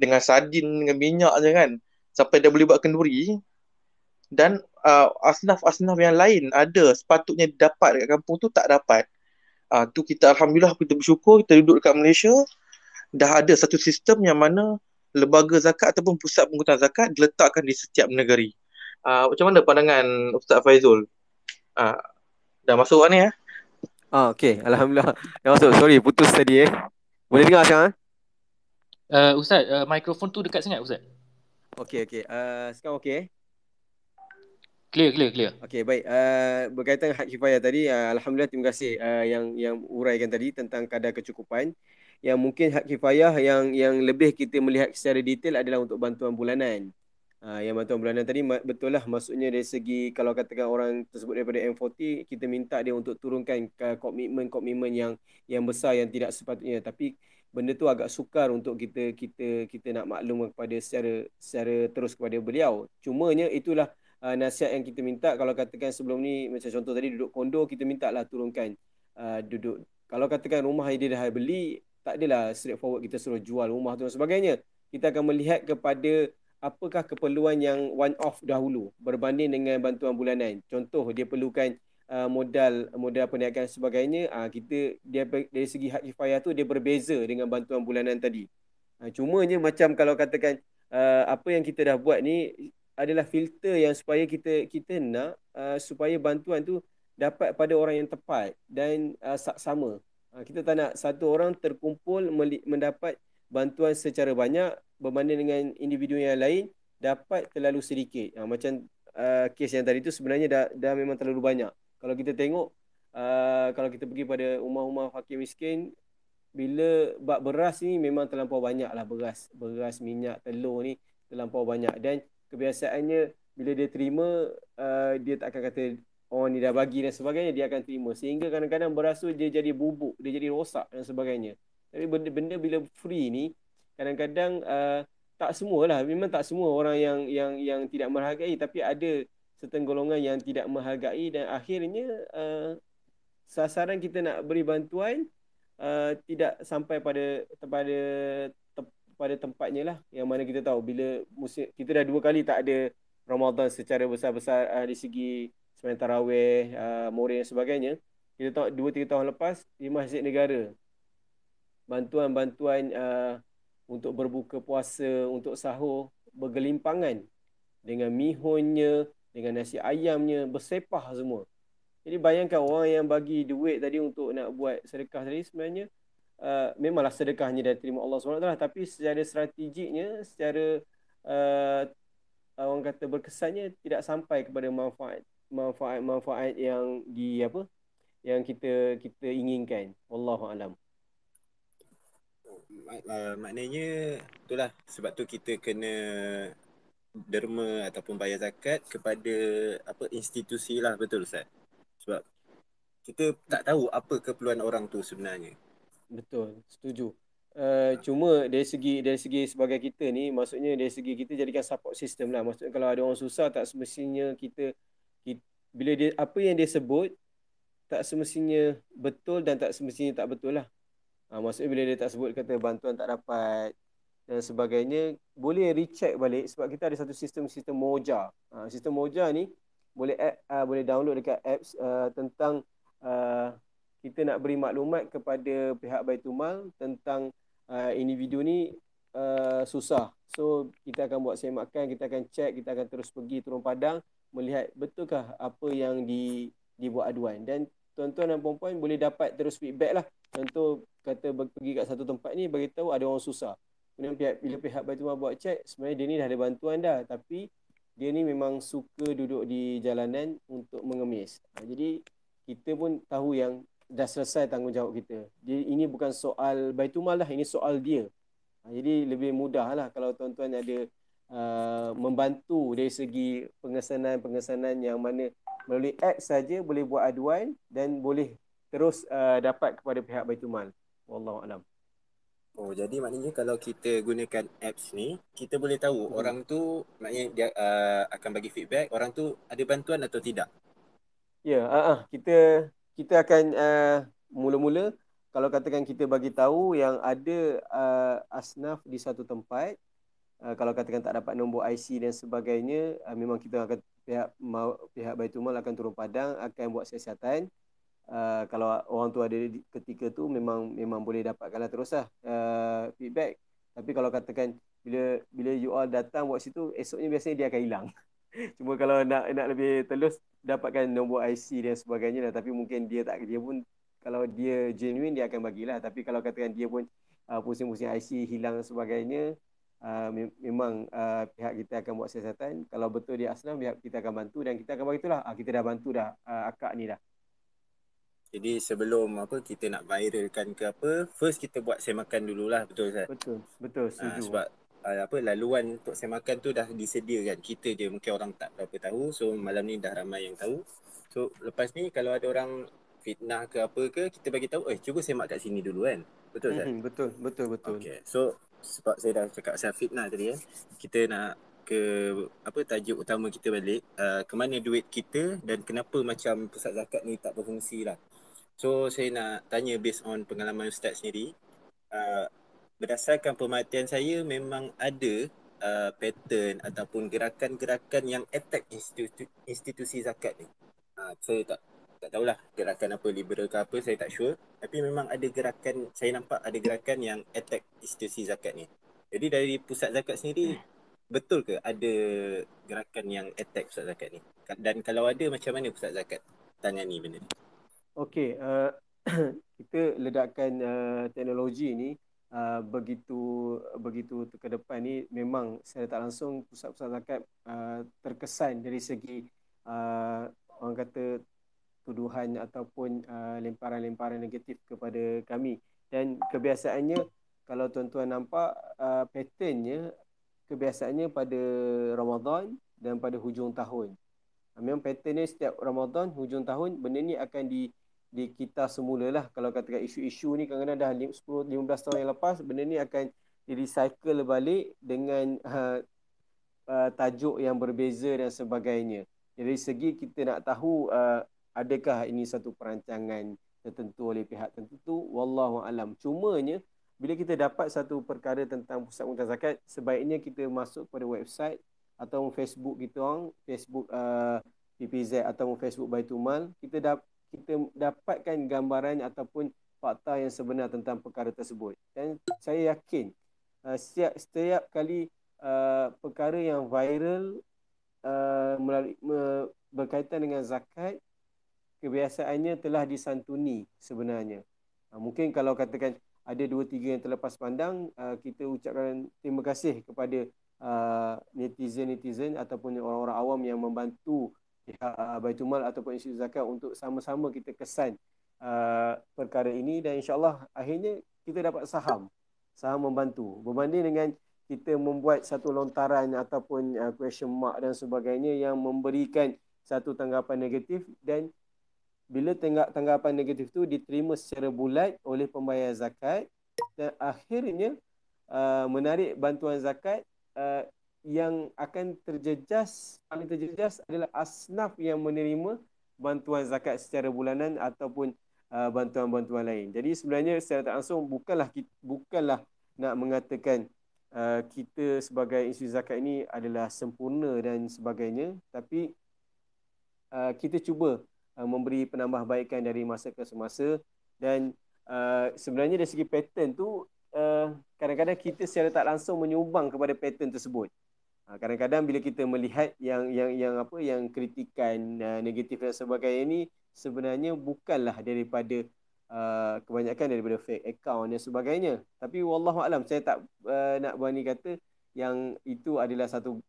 dengan sardin, dengan minyak je kan, sampai dia boleh buat kenduri? Dan asnaf-asnaf yang lain ada sepatutnya dapat dekat kampung tu, tak dapat. Tu kita alhamdulillah, kita bersyukur kita duduk dekat Malaysia dah ada satu sistem yang mana lembaga zakat ataupun pusat pengurusan zakat diletakkan di setiap negeri. Macam mana pandangan Ustaz Faizul? Dah masuk ni ya? Okey, alhamdulillah. Dah masuk. Sorry, putus tadi Boleh dengar sekarang? Ustaz, mikrofon tu dekat sangat Ustaz. Okey. Sekarang okey? Clear. Okey, baik. Berkaitan hak kifayah tadi, alhamdulillah, terima kasih yang uraikan tadi tentang kadar kecukupan. Yang mungkin hak kifayah yang lebih kita melihat secara detail adalah untuk bantuan bulanan. Yang bantuan bulanan tadi betul lah, maksudnya dari segi kalau katakan orang tersebut daripada M40, kita minta dia untuk turunkan komitmen yang besar yang tidak sepatutnya. Tapi benda tu agak sukar untuk kita nak maklum kepada secara terus kepada beliau. Cumanya itulah nasihat yang kita minta. Kalau katakan sebelum ni macam contoh tadi duduk kondo, kita minta lah turunkan duduk. Kalau katakan rumah dia dah beli, tak adalah straightforward kita suruh jual rumah tu dan sebagainya. Kita akan melihat kepada apakah keperluan yang one off dahulu berbanding dengan bantuan bulanan. Contoh dia perlukan modal perniagaan sebagainya, dia dari segi hak kifayah tu dia berbeza dengan bantuan bulanan tadi. Cumanya macam kalau katakan apa yang kita dah buat ni adalah filter yang supaya kita nak supaya bantuan tu dapat pada orang yang tepat dan sama. Kita tak nak satu orang terkumpul mendapat bantuan secara banyak berbanding dengan individu yang lain dapat terlalu sedikit. Macam kes yang tadi tu sebenarnya dah memang terlalu banyak. Kalau kita tengok, kalau kita pergi pada rumah-rumah fakir miskin, bila bak beras ni memang terlampau banyak lah, beras, minyak, telur ni terlampau banyak. Dan kebiasaannya bila dia terima, dia tak akan kata orang ni dah bagi dan sebagainya, dia akan terima. Sehingga kadang-kadang beras tu dia jadi bubuk, dia jadi rosak dan sebagainya. Tapi benda bila free ni, kadang-kadang tak semualah, memang tak semua orang yang tidak menghargai, tapi ada setengah golongan yang tidak menghargai dan akhirnya sasaran kita nak beri bantuan tidak sampai pada tempatnya lah. Yang mana kita tahu bila musim kita dah 2 kali tak ada Ramadan secara besar-besar di segi sembahyang tarawih, Maulid dan sebagainya. Kita tahu 2-3 tahun lepas di Masjid Negara bantuan-bantuan untuk berbuka puasa, untuk sahur bergelimpangan dengan mihunnya, dengan nasi ayamnya, bersepah semua. Jadi bayangkan orang yang bagi duit tadi untuk nak buat sedekah tadi sebenarnya memanglah sedekahnya dah terima Allah SWT, tapi secara strategiknya, secara orang kata berkesannya tidak sampai kepada manfaat yang yang kita inginkan. Wallahu alam. Maknanya itulah sebab tu kita kena derma ataupun bayar zakat kepada institusi lah, betul Ustaz? Sebab kita tak tahu apa keperluan orang tu sebenarnya. Betul, setuju. Cuma dari segi sebagai kita ni, maksudnya dari segi kita jadikan support system lah. Maksudnya kalau ada orang susah, tak semestinya kita bila dia apa yang dia sebut tak semestinya betul dan tak semestinya tak betul lah. Maksudnya bila dia tak sebut kata bantuan tak dapat dan sebagainya, boleh recheck balik sebab kita ada satu sistem Moja. Sistem Moja ni boleh download dekat apps tentang kita nak beri maklumat kepada pihak Baitulmal tentang individu ni susah. So kita akan buat semakan, kita akan check, kita akan terus pergi turun padang melihat betulkah apa yang dibuat aduan. Dan tuan-tuan dan puan-puan boleh dapat terus feedback lah. Contoh kata pergi kat satu tempat ni, beritahu ada orang susah. Kemudian bila pihak Baitulmal buat check, sebenarnya dia ni dah ada bantuan dah, tapi dia ni memang suka duduk di jalanan untuk mengemis. Jadi kita pun tahu yang dah selesai tanggungjawab kita. Jadi ini bukan soal Baitulmal dah, ini soal dia. Jadi lebih mudah lah kalau tuan-tuan ada membantu dari segi pengesanan yang mana melalui app saja boleh buat aduan dan boleh terus dapat kepada pihak Baitulmal. Wallahu alam. Oh, jadi maknanya kalau kita gunakan apps ni, kita boleh tahu orang tu, maknanya dia akan bagi feedback, orang tu ada bantuan atau tidak. Ya, kita akan mula-mula kalau katakan kita bagi tahu yang ada asnaf di satu tempat, kalau katakan tak dapat nombor IC dan sebagainya, memang kita akan pihak Baitulmal akan turun padang, akan buat siasatan. Kalau orang tu ada ketika tu memang boleh dapatkanlah teruslah feedback. Tapi kalau katakan bila you all datang buat situ, esoknya biasanya dia akan hilang. Cuma kalau nak lebih telus, dapatkan nombor IC dan sebagainya lah. Tapi mungkin dia pun kalau dia genuine dia akan bagilah. Tapi kalau katakan dia pun pusing-pusing IC hilang dan sebagainya, memang pihak kita akan buat siasatan. Kalau betul dia asnaf, kita akan bantu dan kita akan beritahulah kita dah bantu dah akak ni dah. Jadi sebelum kita nak viralkan ke apa, first kita buat semakan dululah, betul Ustaz? Betul, setuju. Sebab laluan untuk semakan tu dah disediakan. Kita je mungkin orang tak berapa tahu. So malam ni dah ramai yang tahu. So lepas ni kalau ada orang fitnah ke apa ke, kita bagi tahu, cuba semak kat sini dulu kan. Betul Ustaz? Betul. Okay. So sebab saya dah cakap pasal fitnah tadi kita nak ke tajuk utama kita balik, ke mana duit kita dan kenapa macam pusat zakat ni tak berfungsi lah. So saya nak tanya based on pengalaman Ustaz sendiri, berdasarkan pemerhatian saya memang ada pattern ataupun gerakan-gerakan yang attack institusi zakat ni. Saya tak tahulah gerakan apa, liberal ke apa, saya tak sure. Tapi memang ada gerakan, saya nampak ada gerakan yang attack institusi zakat ni. Jadi dari pusat zakat sendiri, betul ke ada gerakan yang attack pusat zakat ni? Dan kalau ada, macam mana pusat zakat tangani benda ni? Okey, kita ledakkan teknologi ni begitu ke depan ni, memang secara tak langsung pusat-pusat zakat terkesan dari segi orang kata tuduhan ataupun lemparan-lemparan negatif kepada kami. Dan kebiasaannya, kalau tuan-tuan nampak patternnya, kebiasaannya pada Ramadan dan pada hujung tahun. Memang patternnya setiap Ramadan, hujung tahun, benda ni akan kita semulalah. Kalau katakan isu-isu ni kadang-kadang dah 10-15 tahun yang lepas, benda ni akan di-recycle balik dengan tajuk yang berbeza dan sebagainya. Dari segi kita nak tahu adakah ini satu perancangan tertentu oleh pihak tertentu, wallahu alam. Cumanya bila kita dapat satu perkara tentang pusat pengurusan zakat, sebaiknya kita masuk pada website atau Facebook kita orang, Facebook PPZ atau Facebook Baitul Mal, kita dapatkan gambaran ataupun fakta yang sebenar tentang perkara tersebut. Dan saya yakin setiap kali perkara yang viral berkaitan dengan zakat, kebiasaannya telah disantuni sebenarnya. Mungkin kalau katakan ada 2-3 yang terlepas pandang, kita ucapkan terima kasih kepada netizen ataupun orang-orang awam yang membantu pihak Baitul Mal ataupun institusi zakat untuk sama-sama kita kesan perkara ini, dan insyaAllah akhirnya kita dapat saham membantu, berbanding dengan kita membuat satu lontaran ataupun question mark dan sebagainya yang memberikan satu tanggapan negatif, dan bila tanggapan negatif tu diterima secara bulat oleh pembayar zakat, dan akhirnya menarik bantuan zakat, yang akan paling terjejas adalah asnaf yang menerima bantuan zakat secara bulanan ataupun bantuan-bantuan lain. Jadi sebenarnya secara tak langsung bukanlah nak mengatakan kita sebagai institusi zakat ini adalah sempurna dan sebagainya, tapi kita cuba memberi penambahbaikan dari masa ke semasa. Dan sebenarnya dari segi pattern tu, kadang-kadang kita secara tak langsung menyumbang kepada pattern tersebut. Kadang-kadang bila kita melihat yang kritikan negatif dan sebagainya ini, sebenarnya bukanlah daripada kebanyakan daripada fake account dan sebagainya. Tapi wallahualam, saya tak nak berani kata yang itu adalah satu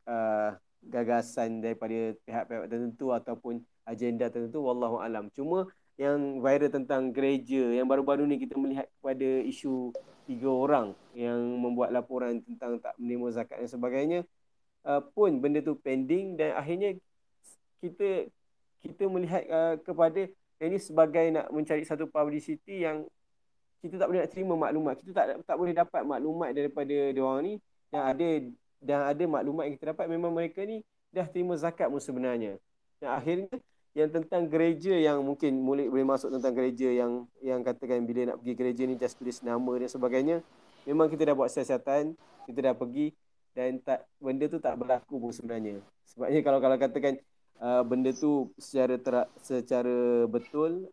gagasan daripada pihak-pihak tertentu ataupun agenda tertentu, wallahualam. Cuma yang viral tentang gereja yang baru-baru ni, kita melihat kepada isu 3 orang yang membuat laporan tentang tak menerima zakat dan sebagainya, pun benda tu pending, dan akhirnya kita melihat kepada ini sebagai nak mencari satu publicity yang kita tak boleh nak terima maklumat. Kita tak boleh dapat maklumat daripada diorang ni, dan ada maklumat yang kita dapat memang mereka ni dah terima zakat pun sebenarnya. Dan akhirnya yang tentang gereja, yang mungkin boleh masuk tentang gereja yang katakan bila nak pergi gereja ni just tulis nama dan sebagainya, memang kita dah buat siasatan, kita dah pergi, dan benda tu tak berlaku pun sebenarnya. Sebabnya kalau katakan benda tu secara betul,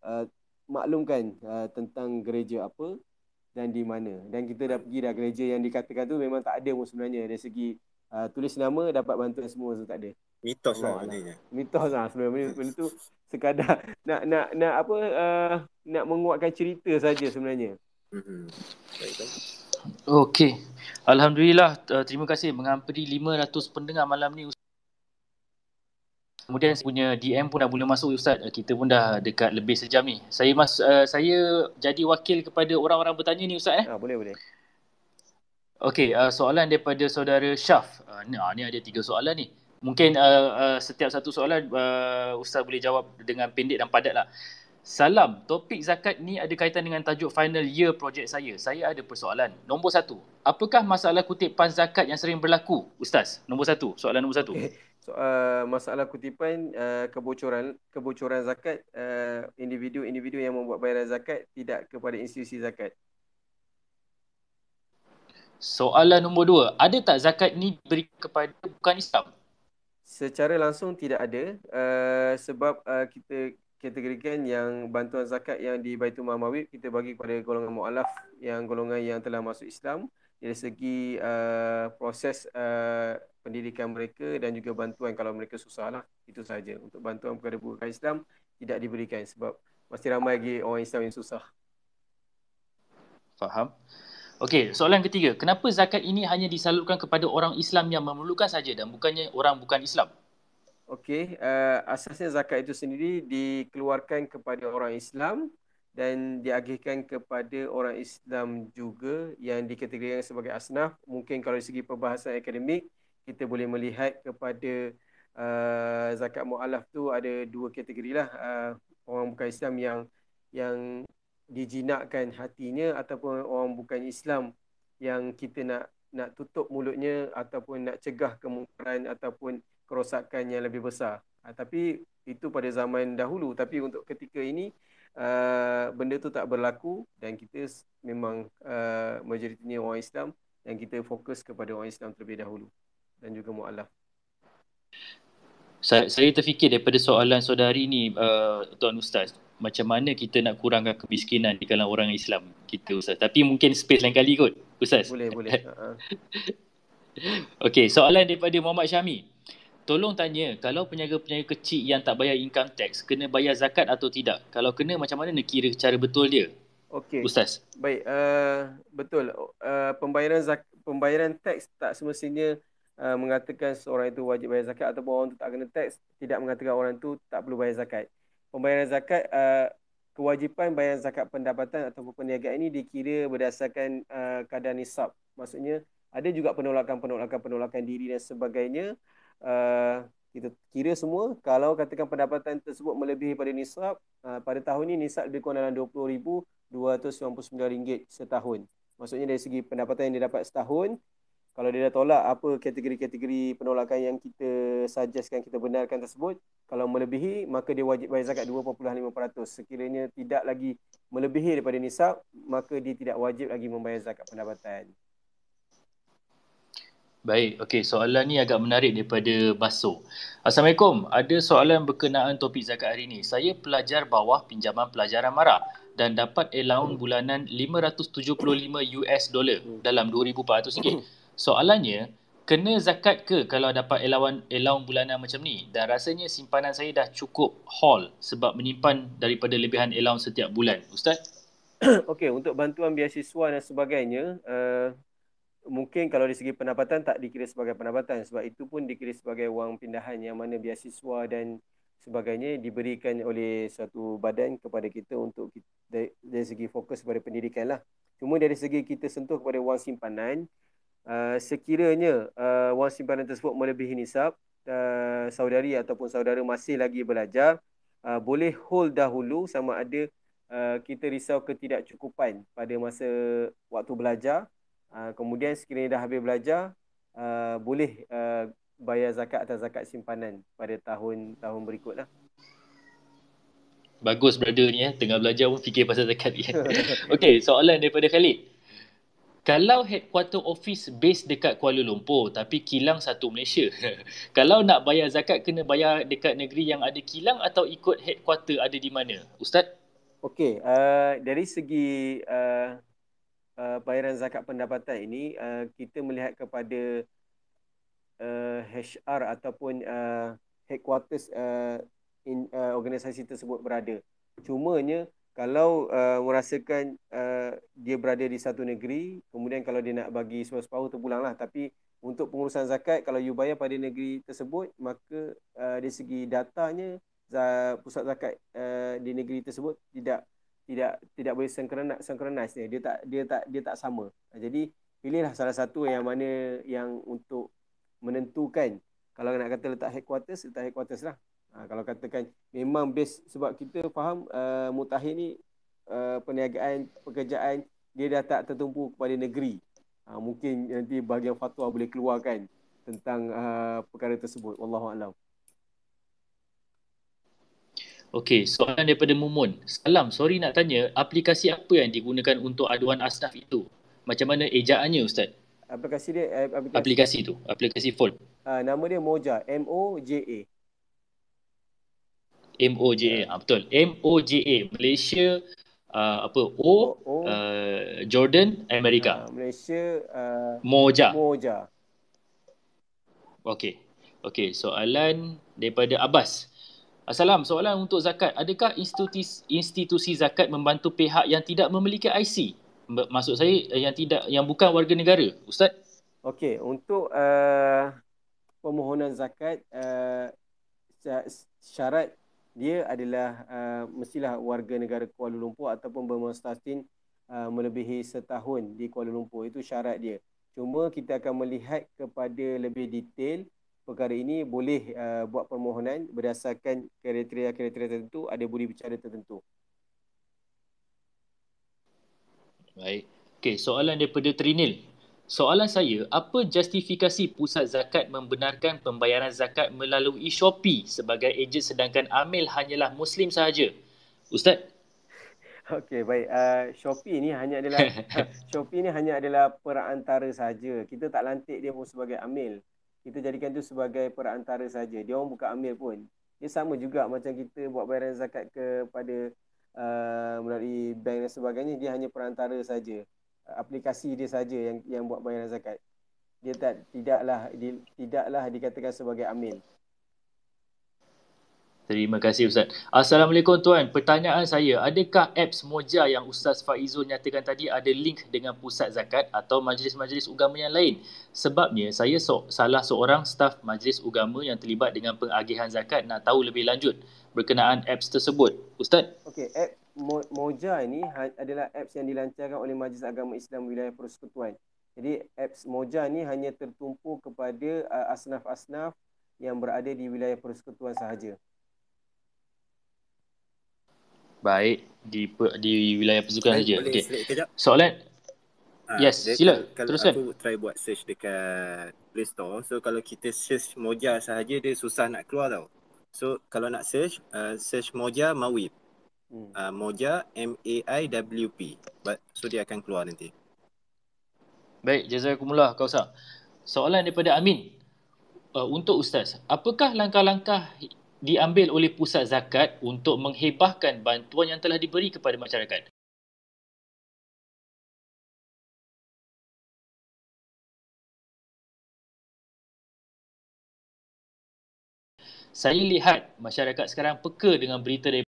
maklumkan tentang gereja apa dan di mana. Dan kita dah pergi gereja yang dikatakan tu memang tak ada pun sebenarnya. Dari segi tulis nama, dapat bantuan semua tu tak ada. Mitos lah maknanya. Mitos lah sebenarnya. Benda tu sekadar nak menguatkan cerita saja sebenarnya. Okey. Alhamdulillah, terima kasih menghampiri 500 pendengar malam ni. Kemudian punya DM pun dah boleh masuk Ustaz. Kita pun dah dekat lebih sejam ni. Saya jadi wakil kepada orang-orang bertanya ni Ustaz. Boleh. Okey, soalan daripada saudara Syaf. Ni ada 3 soalan ni. Mungkin setiap satu soalan Ustaz boleh jawab dengan pendek dan padat lah. Salam, topik zakat ni ada kaitan dengan tajuk final year projek saya. Saya ada persoalan. Nombor 1, apakah masalah kutipan zakat yang sering berlaku? Ustaz, soalan nombor 1. Okay. Masalah kutipan kebocoran zakat individu-individu yang membuat bayaran zakat tidak kepada institusi zakat. Soalan nombor 2, ada tak zakat ni diberi kepada bukan Islam? Secara langsung tidak ada, sebab kita kategorikan yang bantuan zakat yang di Baitul Mal Mawid kita bagi kepada golongan mu'alaf, yang golongan yang telah masuk Islam. Dari segi proses pendidikan mereka dan juga bantuan kalau mereka susah lah, itu sahaja. Untuk bantuan kepada bukan Islam tidak diberikan sebab masih ramai lagi orang Islam yang susah. Faham. Okey, soalan ketiga, kenapa zakat ini hanya disalurkan kepada orang Islam yang memerlukan saja dan bukannya orang bukan Islam? Okey, asasnya zakat itu sendiri dikeluarkan kepada orang Islam dan diagihkan kepada orang Islam juga yang dikategorikan sebagai asnaf. Mungkin kalau dari segi perbahasan akademik, kita boleh melihat kepada zakat mu'alaf tu ada 2 kategori lah. Orang bukan Islam yang dijinakkan hatinya, ataupun orang bukan Islam yang kita nak tutup mulutnya ataupun nak cegah kemungkaran ataupun kerosakan yang lebih besar. Tapi itu pada zaman dahulu. Tapi untuk ketika ini benda tu tak berlaku dan kita memang majoritinya orang Islam dan kita fokus kepada orang Islam terlebih dahulu dan juga mu'alaf. Saya terfikir daripada soalan saudari ni, Tuan Ustaz, macam mana kita nak kurangkan kemiskinan di kalangan orang Islam kita, Ustaz. Tapi mungkin space lain kali kot, Ustaz. Boleh. Okey, soalan daripada Muhammad Syami. Tolong tanya, kalau peniaga-peniaga kecil yang tak bayar income tax, kena bayar zakat atau tidak? Kalau kena, macam mana nak kira cara betul dia? Okey. Ustaz. Baik, betul. Pembayaran teks tak semestinya mengatakan seorang itu wajib bayar zakat ataupun orang itu tak kena teks tidak mengatakan orang itu tak perlu bayar zakat. Pembayaran zakat, kewajipan bayar zakat pendapatan ataupun perniagaan ini dikira berdasarkan kadar nisab. Maksudnya ada juga penolakan diri dan sebagainya. Kita kira semua, kalau katakan pendapatan tersebut melebihi pada nisab, pada tahun ini nisab lebih kurang dalam RM20,299 setahun. Maksudnya dari segi pendapatan yang dia dapat setahun, kalau dia dah tolak apa kategori-kategori penolakan yang kita suggestkan, kita benarkan tersebut, kalau melebihi maka dia wajib bayar zakat 2.5%. Sekiranya tidak lagi melebihi daripada nisab, maka dia tidak wajib lagi membayar zakat pendapatan. Baik, okey, soalan ni agak menarik daripada Baso. Assalamualaikum, ada soalan berkenaan topik zakat hari ni. Saya pelajar bawah pinjaman pelajaran MARA dan dapat allowance bulanan $575 dalam RM2,400. Soalannya, kena zakat ke kalau dapat allowance bulanan macam ni? Dan rasanya simpanan saya dah cukup haul sebab menyimpan daripada lebihan allowance setiap bulan. Ustaz? Okey, untuk bantuan beasiswa dan sebagainya, mungkin kalau dari segi pendapatan tak dikira sebagai pendapatan sebab itu pun dikira sebagai wang pindahan, yang mana beasiswa dan sebagainya diberikan oleh satu badan kepada kita untuk dari segi fokus kepada pendidikan lah. Cuma dari segi kita sentuh kepada wang simpanan, sekiranya wang simpanan tersebut melebihi nisab, saudari ataupun saudara masih lagi belajar, boleh hold dahulu sama ada kita risau ketidakcukupan pada masa waktu belajar. Kemudian sekiranya dah habis belajar, boleh bayar zakat atas zakat simpanan pada tahun berikutlah. Bagus brother ni tengah belajar pun fikir pasal zakat ni. Okey, soalan daripada Khalid. Kalau headquarter office base dekat Kuala Lumpur tapi kilang satu Malaysia, kalau nak bayar zakat kena bayar dekat negeri yang ada kilang atau ikut headquarter ada di mana? Ustaz? Okey, dari segi bayaran zakat pendapatan ini, kita melihat kepada HR ataupun headquarters organisasi tersebut berada. Cumanya kalau merasakan dia berada di satu negeri, kemudian kalau dia nak bagi separuh terpulanglah. Tapi untuk pengurusan zakat, kalau you bayar pada negeri tersebut, maka dari segi datanya pusat zakat di negeri tersebut tidak boleh synchronize dia tak sama. Jadi pilihlah salah satu yang mana yang untuk menentukan. Kalau nak kata letak headquarters lah. Kalau katakan memang base, sebab kita faham mutakhir ni perniagaan, pekerjaan dia dah tak tertumpu kepada negeri. Mungkin nanti bahagian fatwa boleh keluarkan tentang perkara tersebut. Wallahualam. Okey, soalan daripada Mumun. Salam, sorry nak tanya, aplikasi apa yang digunakan untuk aduan asnaf itu? Macam mana ejaannya Ustaz? Aplikasi dia Aplikasi phone. Nama dia Moja, MOJA. MOJA. Betul. MOJA. Malaysia Jordan, Amerika. Malaysia Moja. Okey, soalan daripada Abbas. Assalam, soalan untuk zakat. Adakah institusi zakat membantu pihak yang tidak memiliki IC? Maksud saya yang bukan warga negara, Ustaz? Okey, untuk permohonan zakat, syarat dia adalah mestilah warga negara Kuala Lumpur ataupun bermustatin melebihi setahun di Kuala Lumpur. Itu syarat dia. Cuma kita akan melihat kepada lebih detail perkara ini, boleh buat permohonan berdasarkan kriteria tertentu, ada budi bicara tertentu. Baik. Okey, soalan daripada Trinil. Soalan saya, apa justifikasi pusat zakat membenarkan pembayaran zakat melalui Shopee sebagai ejen sedangkan amil hanyalah Muslim sahaja? Ustaz? Okey, baik. Shopee ni hanya adalah perantara saja. Kita tak lantik dia pun sebagai amil. Kita jadikan tu sebagai perantara saja. Dia orang bukan amil pun. Dia sama juga macam kita buat bayaran zakat kepada melalui bank dan sebagainya. Dia hanya perantara saja. Aplikasi dia saja yang buat bayaran zakat. Dia tidaklah dikatakan sebagai amil. Terima kasih Ustaz. Assalamualaikum Tuan. Pertanyaan saya, adakah apps Moja yang Ustaz Faizul nyatakan tadi ada link dengan pusat zakat atau majlis-majlis agama yang lain? Sebabnya saya salah seorang staf majlis agama yang terlibat dengan pengagihan zakat nak tahu lebih lanjut berkenaan apps tersebut. Ustaz? Okey, app Moja ini adalah apps yang dilancarkan oleh Majlis Agama Islam Wilayah Persekutuan. Jadi apps Moja ni hanya tertumpu kepada asnaf-asnaf yang berada di wilayah persekutuan sahaja. Baik, di wilayah persekutuan saja. Boleh select kejap? Soalan? Yes, sila. Kalau Teruskan. aku try buat search dekat Play Store, so kalau kita search Moja sahaja dia susah nak keluar tau. So kalau nak search Moja Mawib. Moja MAIWP. So dia akan keluar nanti. Baik, jazakumullah Kausar. Soalan daripada Amin. Untuk Ustaz, apakah langkah-langkah diambil oleh pusat zakat untuk menghebahkan bantuan yang telah diberi kepada masyarakat? Saya lihat masyarakat sekarang peka dengan berita dari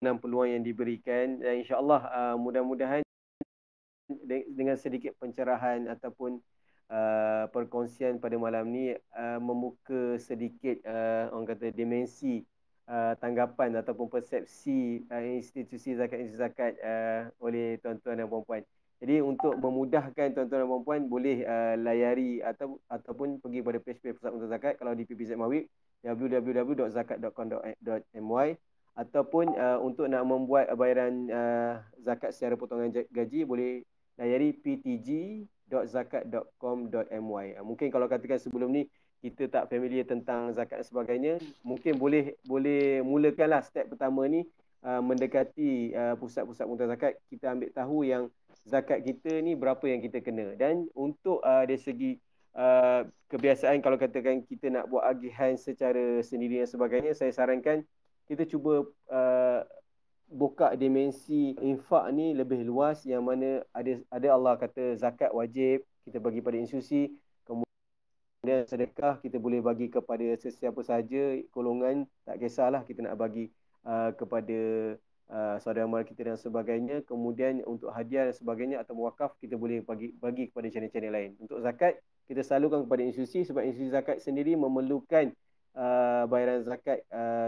peluang yang diberikan, dan insya-Allah mudah-mudahan dengan sedikit pencerahan ataupun perkongsian pada malam ni membuka sedikit orang kata dimensi tanggapan ataupun persepsi institusi zakat oleh tuan-tuan dan puan-puan. Jadi untuk memudahkan tuan-tuan dan puan-puan boleh layari ataupun pergi pada page Pusat Pengurusan Zakat kalau di PPZ Mawib www.zakat.com.my ataupun untuk nak membuat bayaran zakat secara potongan gaji boleh layari ptg.zakat.com.my. Mungkin kalau katakan sebelum ni kita tak familiar tentang zakat dan sebagainya, mungkin boleh mulakanlah step pertama ni mendekati pusat-pusat pengurusan zakat, kita ambil tahu yang zakat kita ni berapa yang kita kena. Dan untuk dari segi kebiasaan kalau katakan kita nak buat agihan secara sendiri dan sebagainya, saya sarankan kita cuba buka dimensi infak ni lebih luas, yang mana ada Allah kata zakat wajib kita bagi pada institusi, kemudian sedekah kita boleh bagi kepada sesiapa sahaja golongan, tak kisahlah kita nak bagi kepada saudara mara kita dan sebagainya. Kemudian untuk hadiah dan sebagainya atau wakaf kita boleh bagi kepada channel-channel lain. Untuk zakat kita salurkan kepada institusi sebab institusi zakat sendiri memerlukan bayaran zakat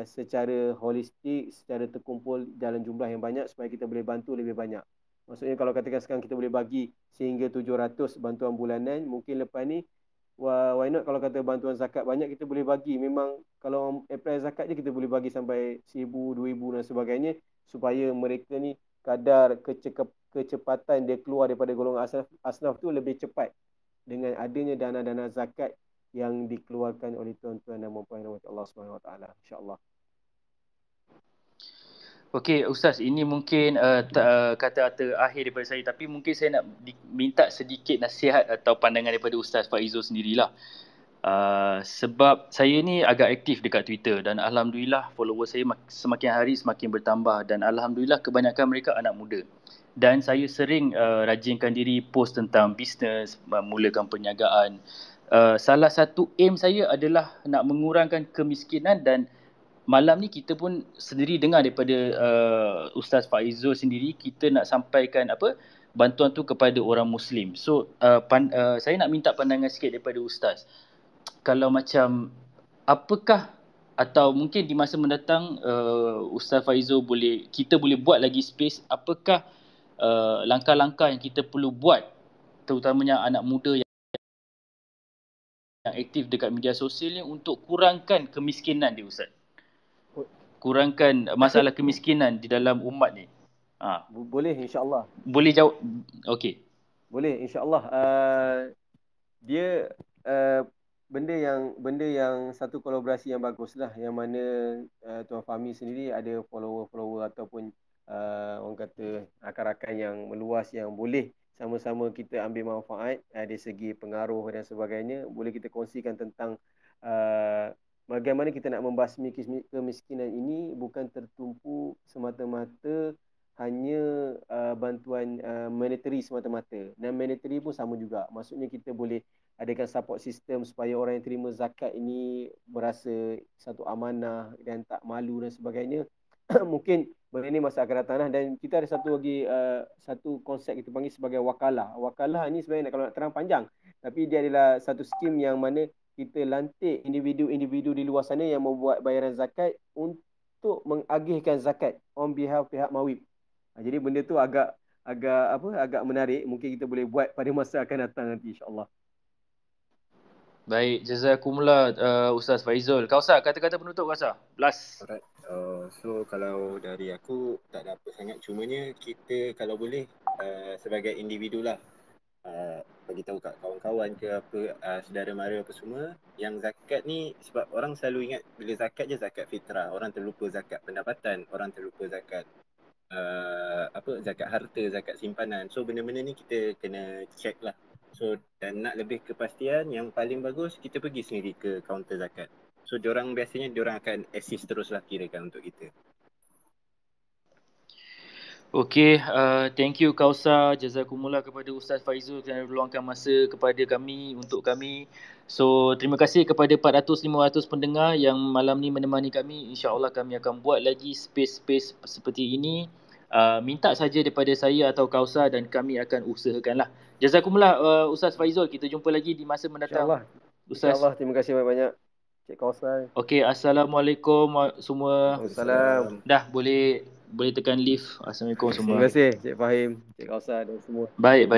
secara holistik, secara terkumpul dalam jumlah yang banyak supaya kita boleh bantu lebih banyak. Maksudnya kalau katakan sekarang kita boleh bagi sehingga 700 bantuan bulanan, mungkin lepas ni why not kalau kata bantuan zakat banyak kita boleh bagi. Memang kalau apply zakat je kita boleh bagi sampai 1,000, 2,000 dan sebagainya, supaya mereka ni kadar kecepatan dia keluar daripada golongan asnaf tu lebih cepat dengan adanya dana-dana zakat yang dikeluarkan oleh tuan-tuan dan puan-puan Allah Subhanahu Wa Taala, insya-Allah. Okey Ustaz, ini mungkin kata-kata akhir daripada saya, tapi mungkin saya nak minta sedikit nasihat atau pandangan daripada Ustaz Faizul sendirilah. Sebab saya ni agak aktif dekat Twitter dan alhamdulillah follower saya semakin hari semakin bertambah dan alhamdulillah kebanyakan mereka anak muda. Dan saya sering rajinkan diri post tentang bisnes, mulakan perniagaan. Salah satu aim saya adalah nak mengurangkan kemiskinan, dan malam ni kita pun sendiri dengar daripada Ustaz Faizul sendiri, kita nak sampaikan bantuan tu kepada orang Muslim. So saya nak minta pandangan sikit daripada Ustaz. Kalau macam apakah atau mungkin di masa mendatang Ustaz Faizul kita boleh buat lagi space, apakah langkah-langkah yang kita perlu buat terutamanya anak muda yang aktif dekat media sosial ni untuk kurangkan kemiskinan dia Ustaz. Kurangkan masalah kemiskinan di dalam umat ni. Boleh insya-Allah. Boleh jawab? Okey. Boleh insya-Allah. Dia benda yang satu kolaborasi yang baguslah, yang mana Tuan Fahmi sendiri ada follower ataupun orang kata rakan-rakan yang meluas yang boleh sama-sama kita ambil manfaat dari segi pengaruh dan sebagainya. Boleh kita kongsikan tentang bagaimana kita nak membasmi kemiskinan ini, bukan tertumpu semata-mata hanya bantuan monetary semata-mata. Dan monetary pun sama juga. Maksudnya kita boleh adakan support system supaya orang yang terima zakat ini berasa satu amanah dan tak malu dan sebagainya. Mungkin benda ini masa akan datang. Dan kita ada satu lagi satu konsep kita panggil sebagai wakalah. Wakalah ni sebenarnya kalau nak terang panjang, tapi dia adalah satu skim yang mana kita lantik individu-individu di luar sana yang membuat bayaran zakat untuk mengagihkan zakat on behalf pihak Mawib. Jadi benda tu agak menarik. Mungkin kita boleh buat pada masa akan datang nanti, insya-Allah. Baik, jazakumullah Ustaz Faizul. Kau Ustaz, kata-kata penutup kau Ustaz. Last. Alright. So kalau dari aku tak ada apa sangat, cumanya kita kalau boleh sebagai individu lah bagi tahu kat kawan-kawan ke apa, saudara mara apa semua, yang zakat ni, sebab orang selalu ingat bila zakat je zakat fitrah, orang terlupa zakat pendapatan, orang terlupa zakat zakat harta, zakat simpanan. So benda-benda ni kita kena check lah. So dan nak lebih kepastian, yang paling bagus kita pergi sendiri ke kaunter zakat. So diorang biasanya akan assist terus lah kirakan untuk kita. Okey, thank you Kausa, jazakumullah kepada Ustaz Faizul kerana meluangkan masa kepada kami, untuk kami. So terima kasih kepada 400-500 pendengar yang malam ni menemani kami. InsyaAllah kami akan buat lagi space-space seperti ini minta saja daripada saya atau Kausar dan kami akan usahakanlah. Jazakumullah Ustaz Faizul, kita jumpa lagi di masa mendatang. InsyaAllah. Ustaz. InsyaAllah. Terima kasih banyak-banyak Cik Kausar. Okey, assalamualaikum semua. Waalaikumsalam. Dah boleh tekan lift. Assalamualaikum semua. Terima kasih Cik Fahim, Cik Kausar dan semua. Baik.